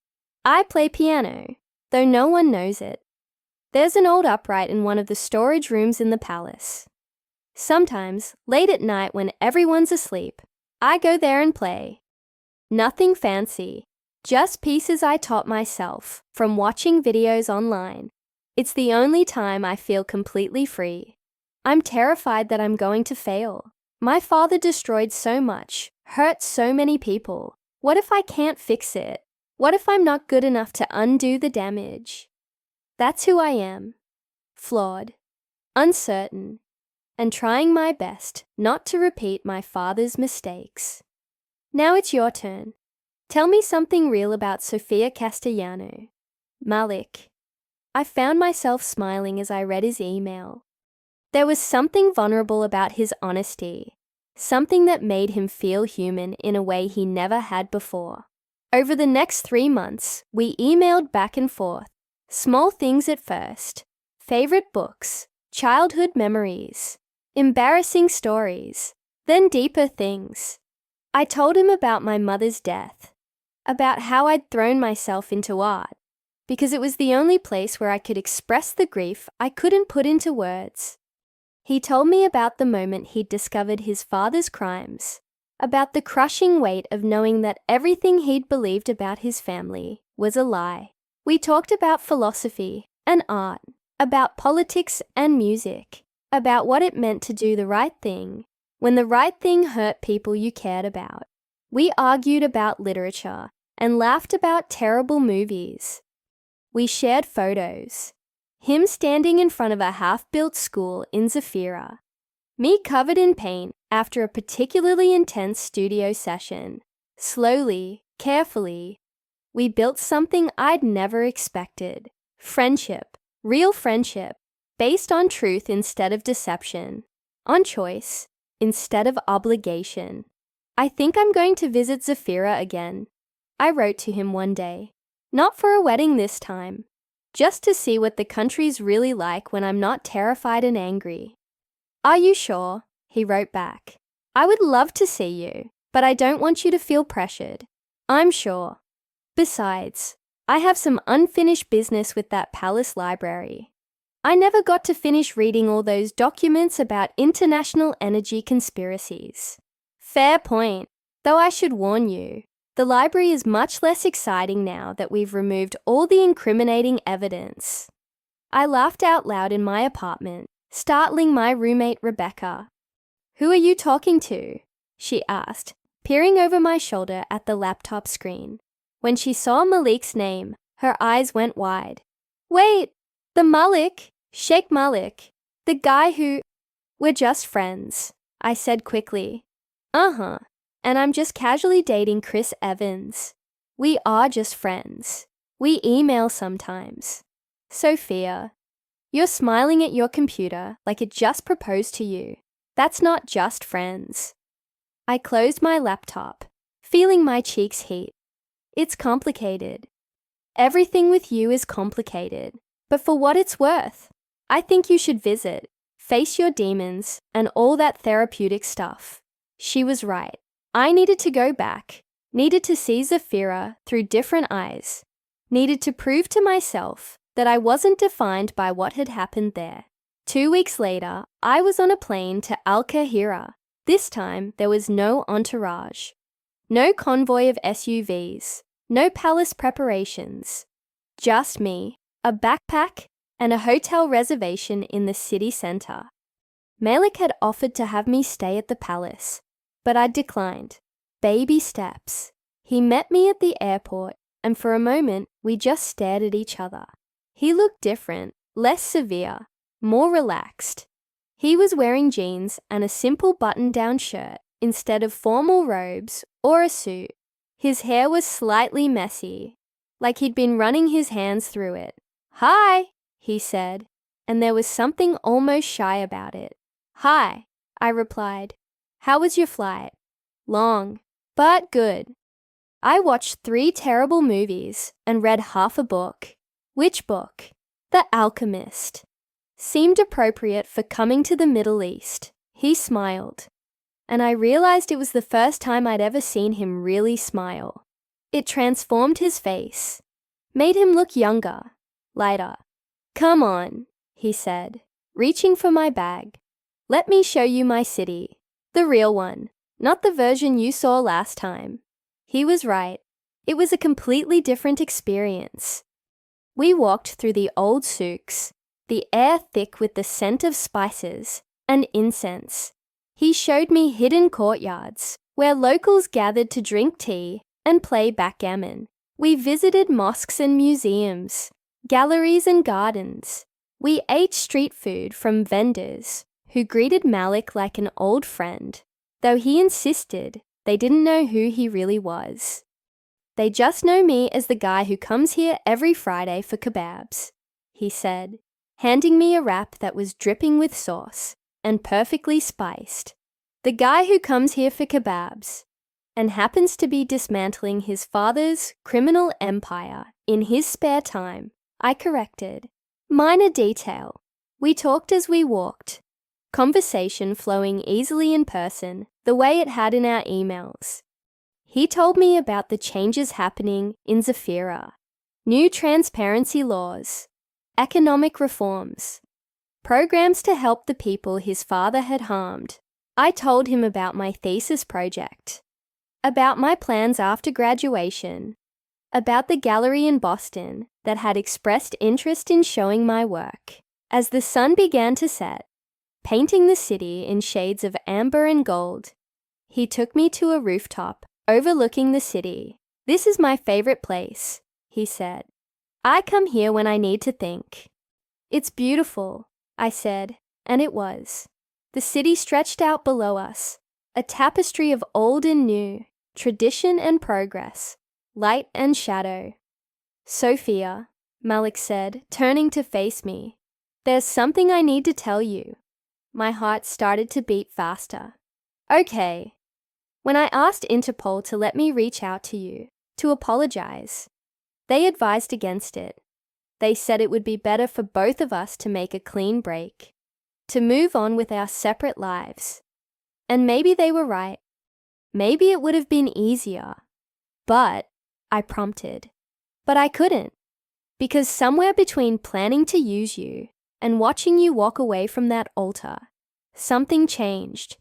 I play piano, though no one knows it. There's an old upright in one of the storage rooms in the palace. Sometimes, late at night when everyone's asleep, I go there and play. Nothing fancy, just pieces I taught myself from watching videos online. It's the only time I feel completely free. I'm terrified that I'm going to fail. My father destroyed so much, hurt so many people. What if I can't fix it? What if I'm not good enough to undo the damage? That's who I am. Flawed, uncertain, and trying my best not to repeat my father's mistakes. Now it's your turn. Tell me something real about Sophia Castellano. Malik. I found myself smiling as I read his email. There was something vulnerable about his honesty, something that made him feel human in a way he never had before. Over the next 3 months, we emailed back and forth. Small things at first. Favorite books, childhood memories, embarrassing stories, then deeper things. I told him about my mother's death, about how I'd thrown myself into art, because it was the only place where I could express the grief I couldn't put into words. He told me about the moment he'd discovered his father's crimes, about the crushing weight of knowing that everything he'd believed about his family was a lie. We talked about philosophy and art, about politics and music, about what it meant to do the right thing when the right thing hurt people you cared about. We argued about literature and laughed about terrible movies. We shared photos. Him standing in front of a half-built school in Zafirah. Me covered in paint after a particularly intense studio session. Slowly, carefully, we built something I'd never expected. Friendship, real friendship, based on truth instead of deception, on choice instead of obligation. I think I'm going to visit Zafirah again, I wrote to him one day. Not for a wedding this time, just to see what the country's really like when I'm not terrified and angry. Are you sure? He wrote back. I would love to see you, but I don't want you to feel pressured. I'm sure. Besides, I have some unfinished business with that palace library. I never got to finish reading all those documents about international energy conspiracies. Fair point, though I should warn you, the library is much less exciting now that we've removed all the incriminating evidence. I laughed out loud in my apartment, startling my roommate Rebecca. Who are you talking to? She asked, peering over my shoulder at the laptop screen. When she saw Malik's name, her eyes went wide. Wait, the Malik, Sheikh Malik, the guy who... We're just friends, I said quickly. Uh-huh, and I'm just casually dating Chris Evans. We are just friends. We email sometimes. Sophia, you're smiling at your computer like it just proposed to you. That's not just friends. I closed my laptop, feeling my cheeks heat. It's complicated. Everything with you is complicated, but for what it's worth, I think you should visit, face your demons, and all that therapeutic stuff. She was right. I needed to go back, needed to see Zafirah through different eyes, needed to prove to myself that I wasn't defined by what had happened there. 2 weeks later, I was on a plane to Al-Qahira. This time, there was no entourage. No convoy of SUVs, no palace preparations. Just me, a backpack, and a hotel reservation in the city centre. Malik had offered to have me stay at the palace, but I declined. Baby steps. He met me at the airport, and for a moment, we just stared at each other. He looked different, less severe, more relaxed. He was wearing jeans and a simple button-down shirt instead of formal robes or a suit. His hair was slightly messy, like he'd been running his hands through it. Hi, he said, and there was something almost shy about it. Hi, I replied. How was your flight? Long, but good. I watched 3 terrible movies and read half a book. Which book? The Alchemist. Seemed appropriate for coming to the Middle East. He smiled, and I realized it was the first time I'd ever seen him really smile. It transformed his face, made him look younger, lighter. Come on, he said, reaching for my bag. Let me show you my city. The real one, not the version you saw last time. He was right. It was a completely different experience. We walked through the old souks, the air thick with the scent of spices and incense. He showed me hidden courtyards where locals gathered to drink tea and play backgammon. We visited mosques and museums, galleries and gardens. We ate street food from vendors who greeted Malik like an old friend, though he insisted they didn't know who he really was. They just know me as the guy who comes here every Friday for kebabs, he said, handing me a wrap that was dripping with sauce and perfectly spiced. The guy who comes here for kebabs and happens to be dismantling his father's criminal empire in his spare time, I corrected. Minor detail. We talked as we walked. Conversation flowing easily in person, the way it had in our emails. He told me about the changes happening in Zafirah, new transparency laws, economic reforms, programs to help the people his father had harmed. I told him about my thesis project, about my plans after graduation, about the gallery in Boston that had expressed interest in showing my work. As the sun began to set, painting the city in shades of amber and gold, he took me to a rooftop overlooking the city. This is my favorite place, he said. I come here when I need to think. It's beautiful, I said, and it was. The city stretched out below us, a tapestry of old and new, tradition and progress, light and shadow. Sophia, Malik said, turning to face me. There's something I need to tell you. My heart started to beat faster. Okay. When I asked Interpol to let me reach out to you, to apologize, they advised against it. They said it would be better for both of us to make a clean break, to move on with our separate lives. And maybe they were right. Maybe it would have been easier. But, I prompted. But I couldn't. Because somewhere between planning to use you and watching you walk away from that altar, something changed.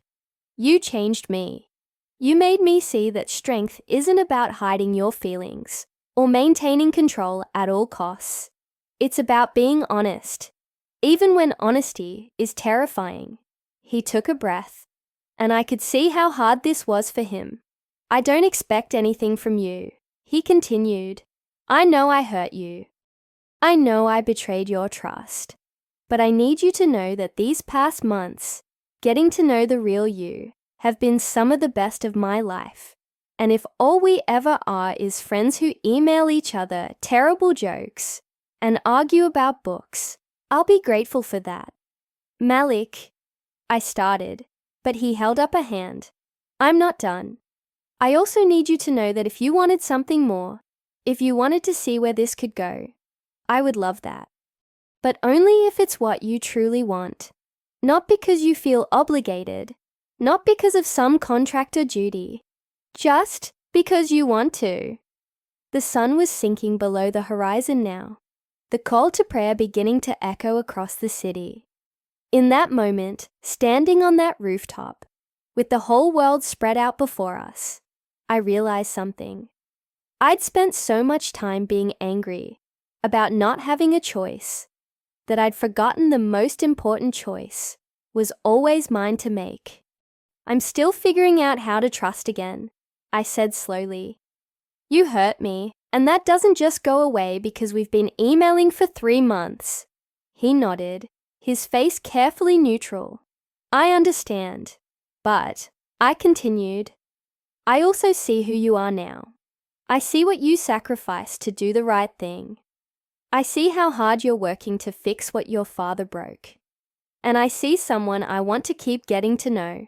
You changed me. You made me see that strength isn't about hiding your feelings or maintaining control at all costs. It's about being honest, even when honesty is terrifying. He took a breath, and I could see how hard this was for him. I don't expect anything from you, he continued. I know I hurt you. I know I betrayed your trust. But I need you to know that these past months, getting to know the real you, have been some of the best of my life. And if all we ever are is friends who email each other terrible jokes and argue about books, I'll be grateful for that. Malik, I started, but he held up a hand. I'm not done. I also need you to know that if you wanted something more, if you wanted to see where this could go, I would love that. But only if it's what you truly want. Not because you feel obligated, not because of some contract or duty, just because you want to. The sun was sinking below the horizon now, the call to prayer beginning to echo across the city. In that moment, standing on that rooftop, with the whole world spread out before us, I realized something. I'd spent so much time being angry about not having a choice that I'd forgotten the most important choice was always mine to make. I'm still figuring out how to trust again, I said slowly. You hurt me, and that doesn't just go away because we've been emailing for 3 months. He nodded, his face carefully neutral. I understand, but, I continued, I also see who you are now. I see what you sacrificed to do the right thing. I see how hard you're working to fix what your father broke. And I see someone I want to keep getting to know.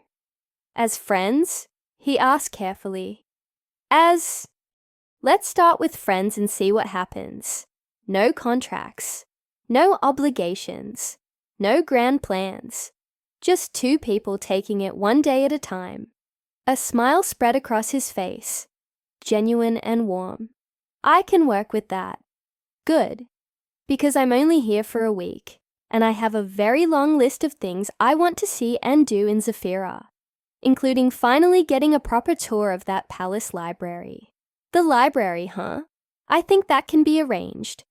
As friends? He asked carefully. Let's start with friends and see what happens. No contracts. No obligations. No grand plans. Just 2 people taking it one day at a time. A smile spread across his face. Genuine and warm. I can work with that. Good. Because I'm only here for a week, and I have a very long list of things I want to see and do in Zafirah, including finally getting a proper tour of that palace library. The library, huh? I think that can be arranged.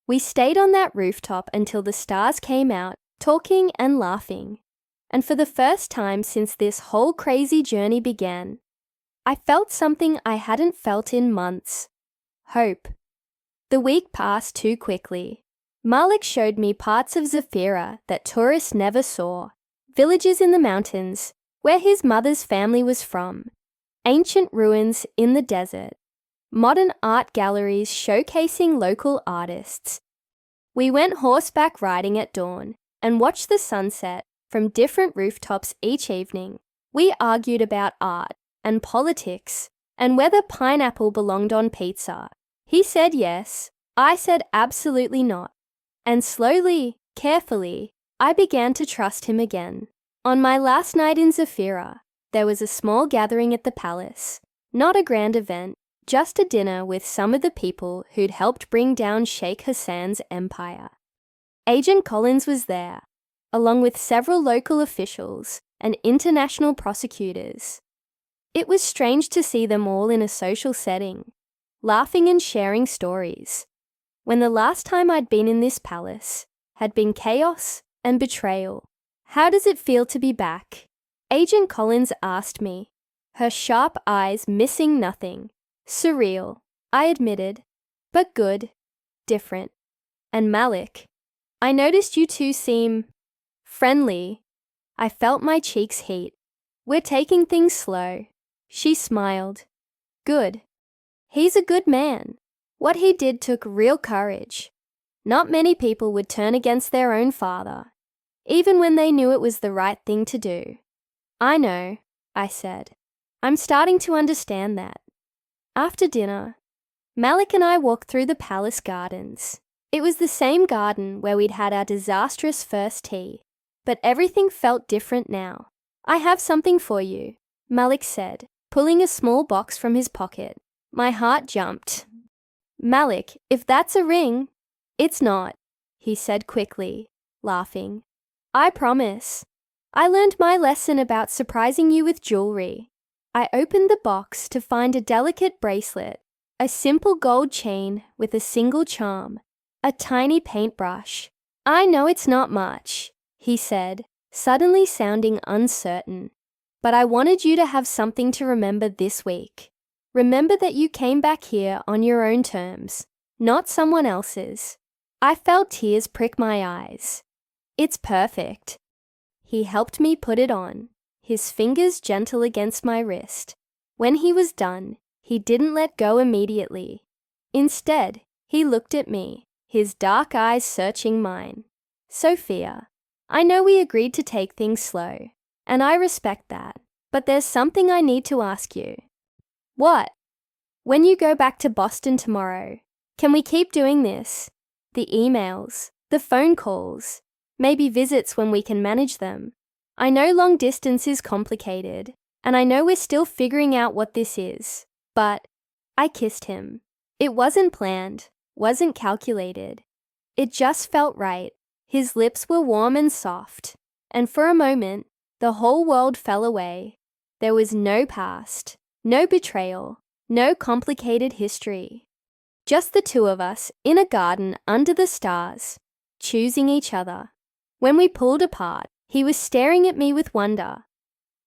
We stayed on that rooftop until the stars came out, talking and laughing. And for the first time since this whole crazy journey began, I felt something I hadn't felt in months. Hope. The week passed too quickly. Malik showed me parts of Zafirah that tourists never saw. Villages in the mountains, where his mother's family was from. Ancient ruins in the desert. Modern art galleries showcasing local artists. We went horseback riding at dawn and watched the sunset from different rooftops each evening. We argued about art and politics and whether pineapple belonged on pizza. He said yes. I said absolutely not. And slowly, carefully, I began to trust him again. On my last night in Zafirah, there was a small gathering at the palace. Not a grand event, just a dinner with some of the people who'd helped bring down Sheikh Hassan's empire. Agent Collins was there, along with several local officials and international prosecutors. It was strange to see them all in a social setting, laughing and sharing stories, when the last time I'd been in this palace had been chaos and betrayal. How does it feel to be back? Agent Collins asked me, her sharp eyes missing nothing. Surreal, I admitted, but good, different. And Malik, I noticed you two seem friendly. I felt my cheeks heat. We're taking things slow. She smiled. Good. He's a good man. What he did took real courage. Not many people would turn against their own father, even when they knew it was the right thing to do. I know, I said. I'm starting to understand that. After dinner, Malik and I walked through the palace gardens. It was the same garden where we'd had our disastrous first tea, but everything felt different now. I have something for you, Malik said, pulling a small box from his pocket. My heart jumped. Malik, if that's a ring. It's not, he said quickly, laughing. I promise. I learned my lesson about surprising you with jewelry. I opened the box to find a delicate bracelet, a simple gold chain with a single charm, a tiny paintbrush. I know it's not much, he said, suddenly sounding uncertain. But I wanted you to have something to remember this week. Remember that you came back here on your own terms, not someone else's. I felt tears prick my eyes. It's perfect. He helped me put it on, his fingers gentle against my wrist. When he was done, he didn't let go immediately. Instead, he looked at me, his dark eyes searching mine. Sophia, I know we agreed to take things slow, and I respect that, but there's something I need to ask you. What? When you go back to Boston tomorrow, can we keep doing this? The emails, the phone calls, maybe visits when we can manage them. I know long distance is complicated, and I know we're still figuring out what this is, but I kissed him. It wasn't planned, wasn't calculated. It just felt right. His lips were warm and soft, and for a moment, the whole world fell away. There was no past, no betrayal, no complicated history. Just the two of us in a garden under the stars, choosing each other. When we pulled apart, he was staring at me with wonder.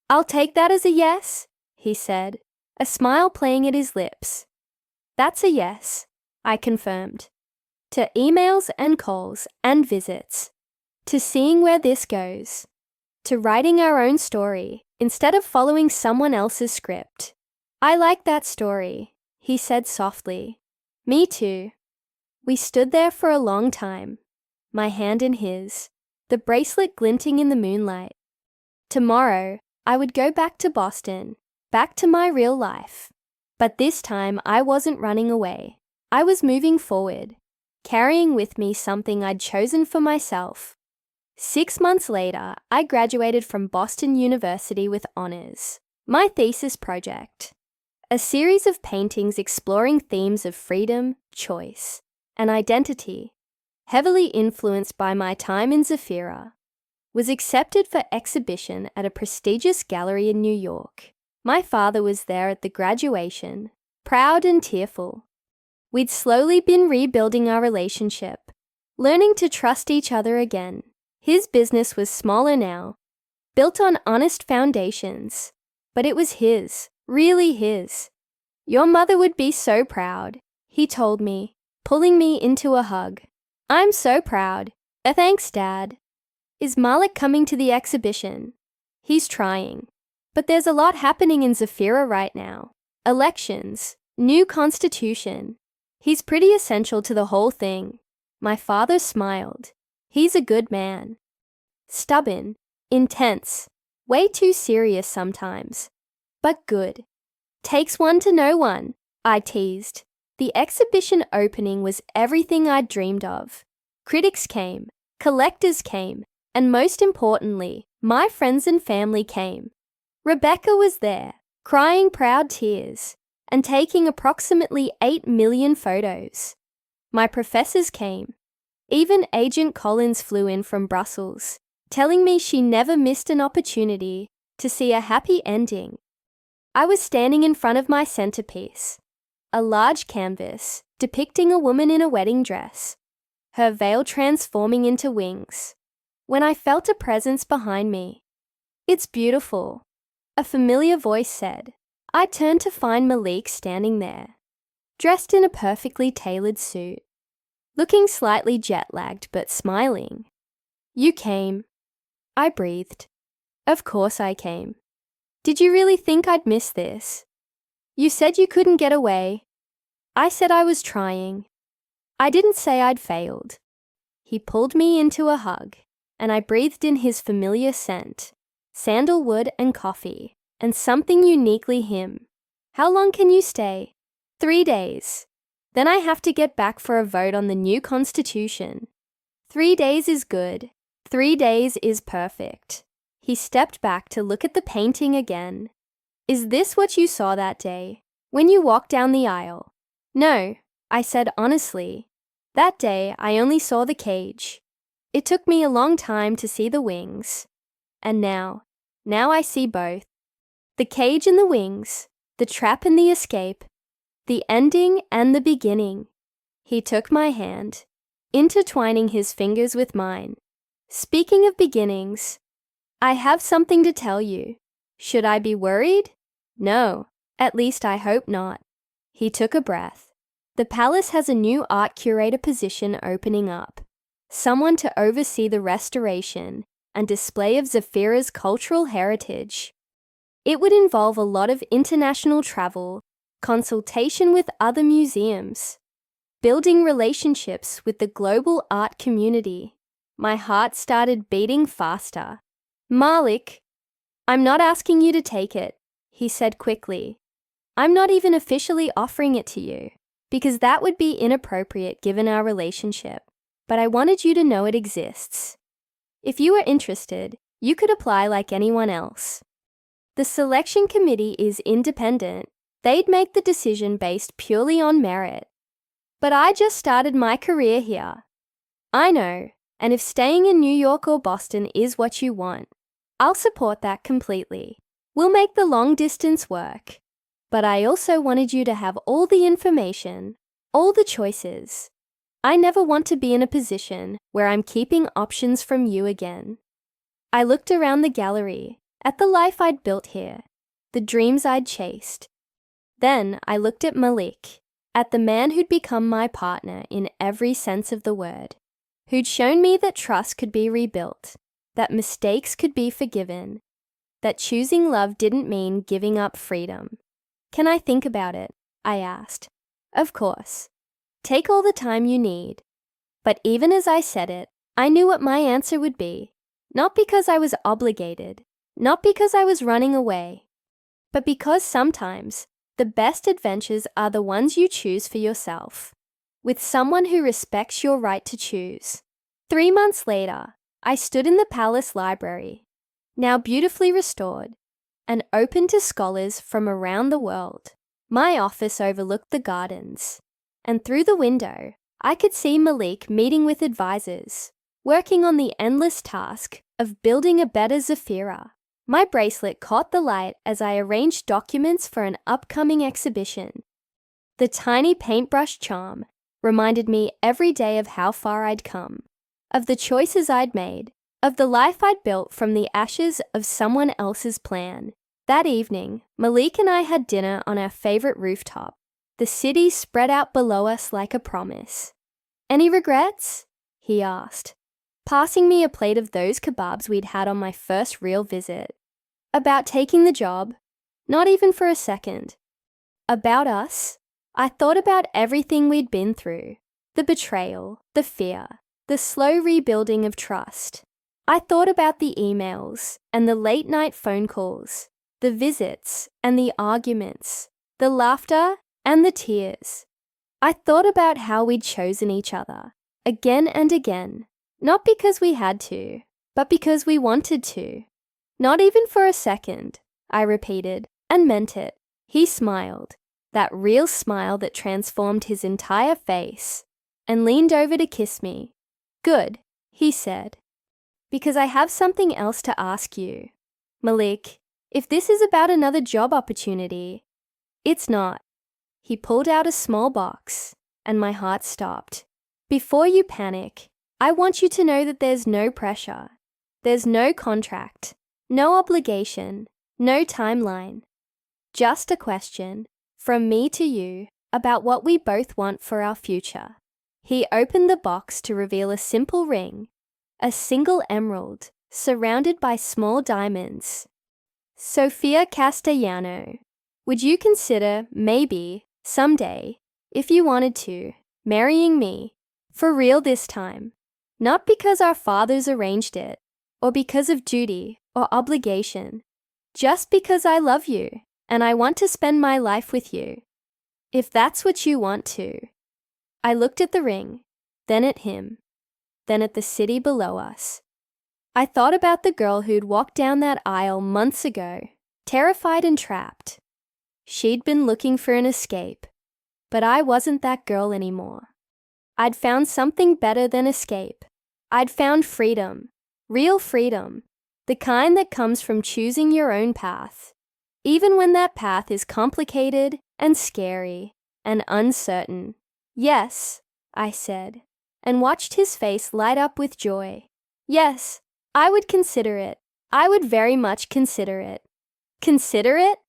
I'll take that as a yes, he said, a smile playing at his lips. That's a yes, I confirmed. To emails and calls and visits. To seeing where this goes. To writing our own story instead of following someone else's script. I like that story, he said softly. Me too. We stood there for a long time, my hand in his, the bracelet glinting in the moonlight. Tomorrow, I would go back to Boston, back to my real life. But this time, I wasn't running away. I was moving forward, carrying with me something I'd chosen for myself. 6 months later, I graduated from Boston University with honors. My thesis project, a series of paintings exploring themes of freedom, choice, and identity, heavily influenced by my time in Zafirah, was accepted for exhibition at a prestigious gallery in New York. My father was there at the graduation, proud and tearful. We'd slowly been rebuilding our relationship, learning to trust each other again. His business was smaller now, built on honest foundations, but it was his, really his. Your mother would be so proud, he told me, pulling me into a hug. I'm so proud. Thanks, Dad. Is Malik coming to the exhibition? He's trying. But there's a lot happening in Zafirah right now. Elections, new constitution. He's pretty essential to the whole thing. My father smiled. He's a good man. Stubborn, intense, Way too serious sometimes. But good. Takes one to know one, I teased. The exhibition opening was everything I'd dreamed of. Critics came, collectors came, and most importantly, my friends and family came. Rebecca was there, crying proud tears, and taking approximately 8 million photos. My professors came. Even Agent Collins flew in from Brussels, telling me she never missed an opportunity to see a happy ending. I was standing in front of my centerpiece, a large canvas depicting a woman in a wedding dress, her veil transforming into wings, when I felt a presence behind me. "It's beautiful," a familiar voice said. I turned to find Malik standing there, dressed in a perfectly tailored suit, looking slightly jet-lagged but smiling. "You came," I breathed. "Of course I came. Did you really think I'd miss this? You said you couldn't get away." I said I was trying. I didn't say I'd failed. He pulled me into a hug, and I breathed in his familiar scent, sandalwood and coffee, and something uniquely him. "How long can you stay?" 3 days. Then I have to get back for a vote on the new constitution. 3 days is good. 3 days is perfect. He stepped back to look at the painting again. "Is this what you saw that day, when you walked down the aisle?" "No," I said honestly. "That day I only saw the cage. It took me a long time to see the wings. And now I see both. The cage and the wings, the trap and the escape, the ending and the beginning." He took my hand, intertwining his fingers with mine. "Speaking of beginnings, I have something to tell you. Should I be worried? No, at least I hope not." He took a breath. "The palace has a new art curator position opening up. Someone to oversee the restoration and display of Zafirah's cultural heritage. It would involve a lot of international travel, consultation with other museums, building relationships with the global art community." My heart started beating faster. "Malik, I'm not asking you to take it," he said quickly. "I'm not even officially offering it to you, because that would be inappropriate given our relationship. But I wanted you to know it exists. If you are interested, you could apply like anyone else. The selection committee is independent. They'd make the decision based purely on merit. But I just started my career here. I know, and if staying in New York or Boston is what you want, I'll support that completely. We'll make the long distance work. But I also wanted you to have all the information, all the choices. I never want to be in a position where I'm keeping options from you again." I looked around the gallery, at the life I'd built here, the dreams I'd chased. Then I looked at Malik, at the man who'd become my partner in every sense of the word, who'd shown me that trust could be rebuilt, that mistakes could be forgiven, that choosing love didn't mean giving up freedom. "Can I think about it?" I asked. "Of course. Take all the time you need." But even as I said it, I knew what my answer would be, not because I was obligated, not because I was running away, but because sometimes the best adventures are the ones you choose for yourself, with someone who respects your right to choose. 3 months later, I stood in the palace library, now beautifully restored, and open to scholars from around the world. My office overlooked the gardens, and through the window, I could see Malik meeting with advisors, working on the endless task of building a better Zafirah. My bracelet caught the light as I arranged documents for an upcoming exhibition. The tiny paintbrush charm reminded me every day of how far I'd come, of the choices I'd made, of the life I'd built from the ashes of someone else's plan. That evening, Malik and I had dinner on our favorite rooftop. The city spread out below us like a promise. "Any regrets?" he asked, passing me a plate of those kebabs we'd had on my first real visit. "About taking the job? Not even for a second. About us? I thought about everything we'd been through, the betrayal, the fear, the slow rebuilding of trust. I thought about the emails and the late-night phone calls, the visits and the arguments, the laughter and the tears. I thought about how we'd chosen each other, again and again, not because we had to, but because we wanted to. Not even for a second, I repeated, and meant it. He smiled, that real smile that transformed his entire face, and leaned over to kiss me. Good, he said. Because I have something else to ask you. Malik, if this is about another job opportunity, it's not. He pulled out a small box, and my heart stopped. Before you panic, I want you to know that there's no pressure. There's no contract, no obligation, no timeline. Just a question, from me to you, about what we both want for our future. He opened the box to reveal a simple ring, a single emerald, surrounded by small diamonds. Sophia Castellano, would you consider, maybe, someday, if you wanted to, marrying me, for real this time? Not because our fathers arranged it, or because of duty or obligation, just because I love you and I want to spend my life with you. If that's what you want to. I looked at the ring, then at him, then at the city below us. I thought about the girl who'd walked down that aisle months ago, terrified and trapped. She'd been looking for an escape, but I wasn't that girl anymore. I'd found something better than escape. I'd found freedom, real freedom, the kind that comes from choosing your own path, even when that path is complicated and scary and uncertain. Yes, I said, and watched his face light up with joy. Yes, I would consider it. I would very much consider it. Consider it?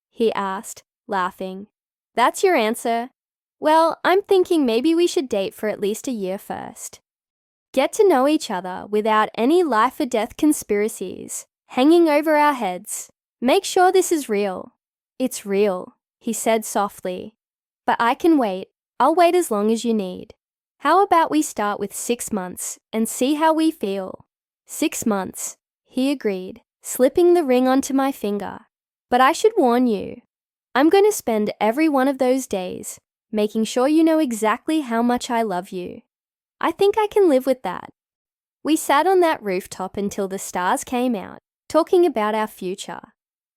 He asked, laughing. That's your answer? Well, I'm thinking maybe we should date for at least a year first. Get to know each other without any life or death conspiracies hanging over our heads. Make sure this is real. It's real, he said softly. But I can wait. I'll wait as long as you need. How about we start with 6 months and see how we feel? 6 months, he agreed, slipping the ring onto my finger. But I should warn you, I'm going to spend every one of those days making sure you know exactly how much I love you. I think I can live with that. We sat on that rooftop until the stars came out, talking about our future.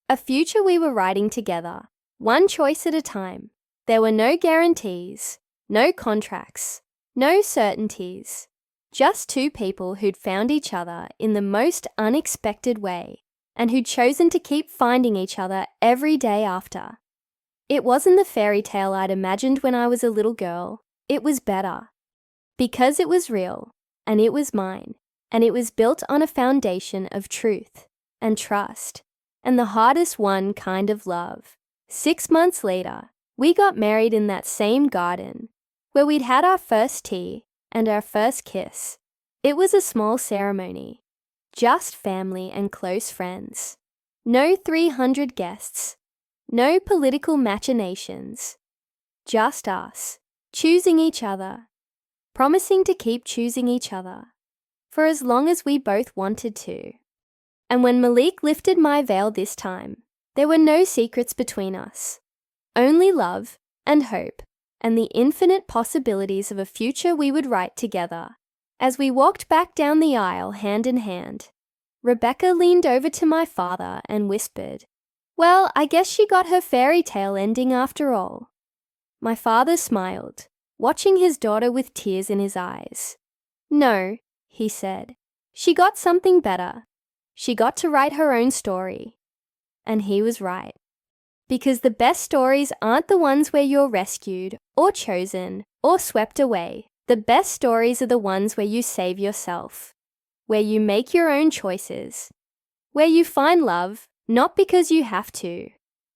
A future we were writing together, one choice at a time. There were no guarantees, no contracts, no certainties. Just two people who'd found each other in the most unexpected way and who'd chosen to keep finding each other every day after. It wasn't the fairy tale I'd imagined when I was a little girl. It was better. Because it was real, and it was mine, and it was built on a foundation of truth and trust, and the hardest won kind of love. 6 months later, we got married in that same garden, where we'd had our first tea and our first kiss. It was a small ceremony, just family and close friends. No 300 guests, no political machinations. Just us, choosing each other, promising to keep choosing each other, for as long as we both wanted to. And when Malik lifted my veil this time, there were no secrets between us. Only love and hope and the infinite possibilities of a future we would write together. As we walked back down the aisle hand in hand, Rebecca leaned over to my father and whispered, "Well, I guess she got her fairy tale ending after all." My father smiled, watching his daughter with tears in his eyes. "No," he said, "she got something better. She got to write her own story." And he was right. Because the best stories aren't the ones where you're rescued or chosen or swept away. The best stories are the ones where you save yourself, where you make your own choices, where you find love not because you have to,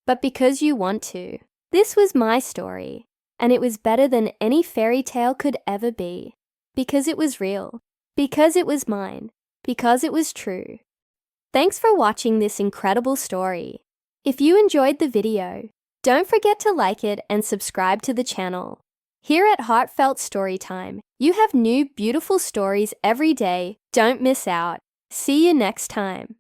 but because you want to. This was my story, and it was better than any fairy tale could ever be, because it was real, because it was mine, because it was true. Thanks for watching this incredible story. If you enjoyed the video, don't forget to like it and subscribe to the channel. Here at Heartfelt Storytime, you have new beautiful stories every day. Don't miss out. See you next time.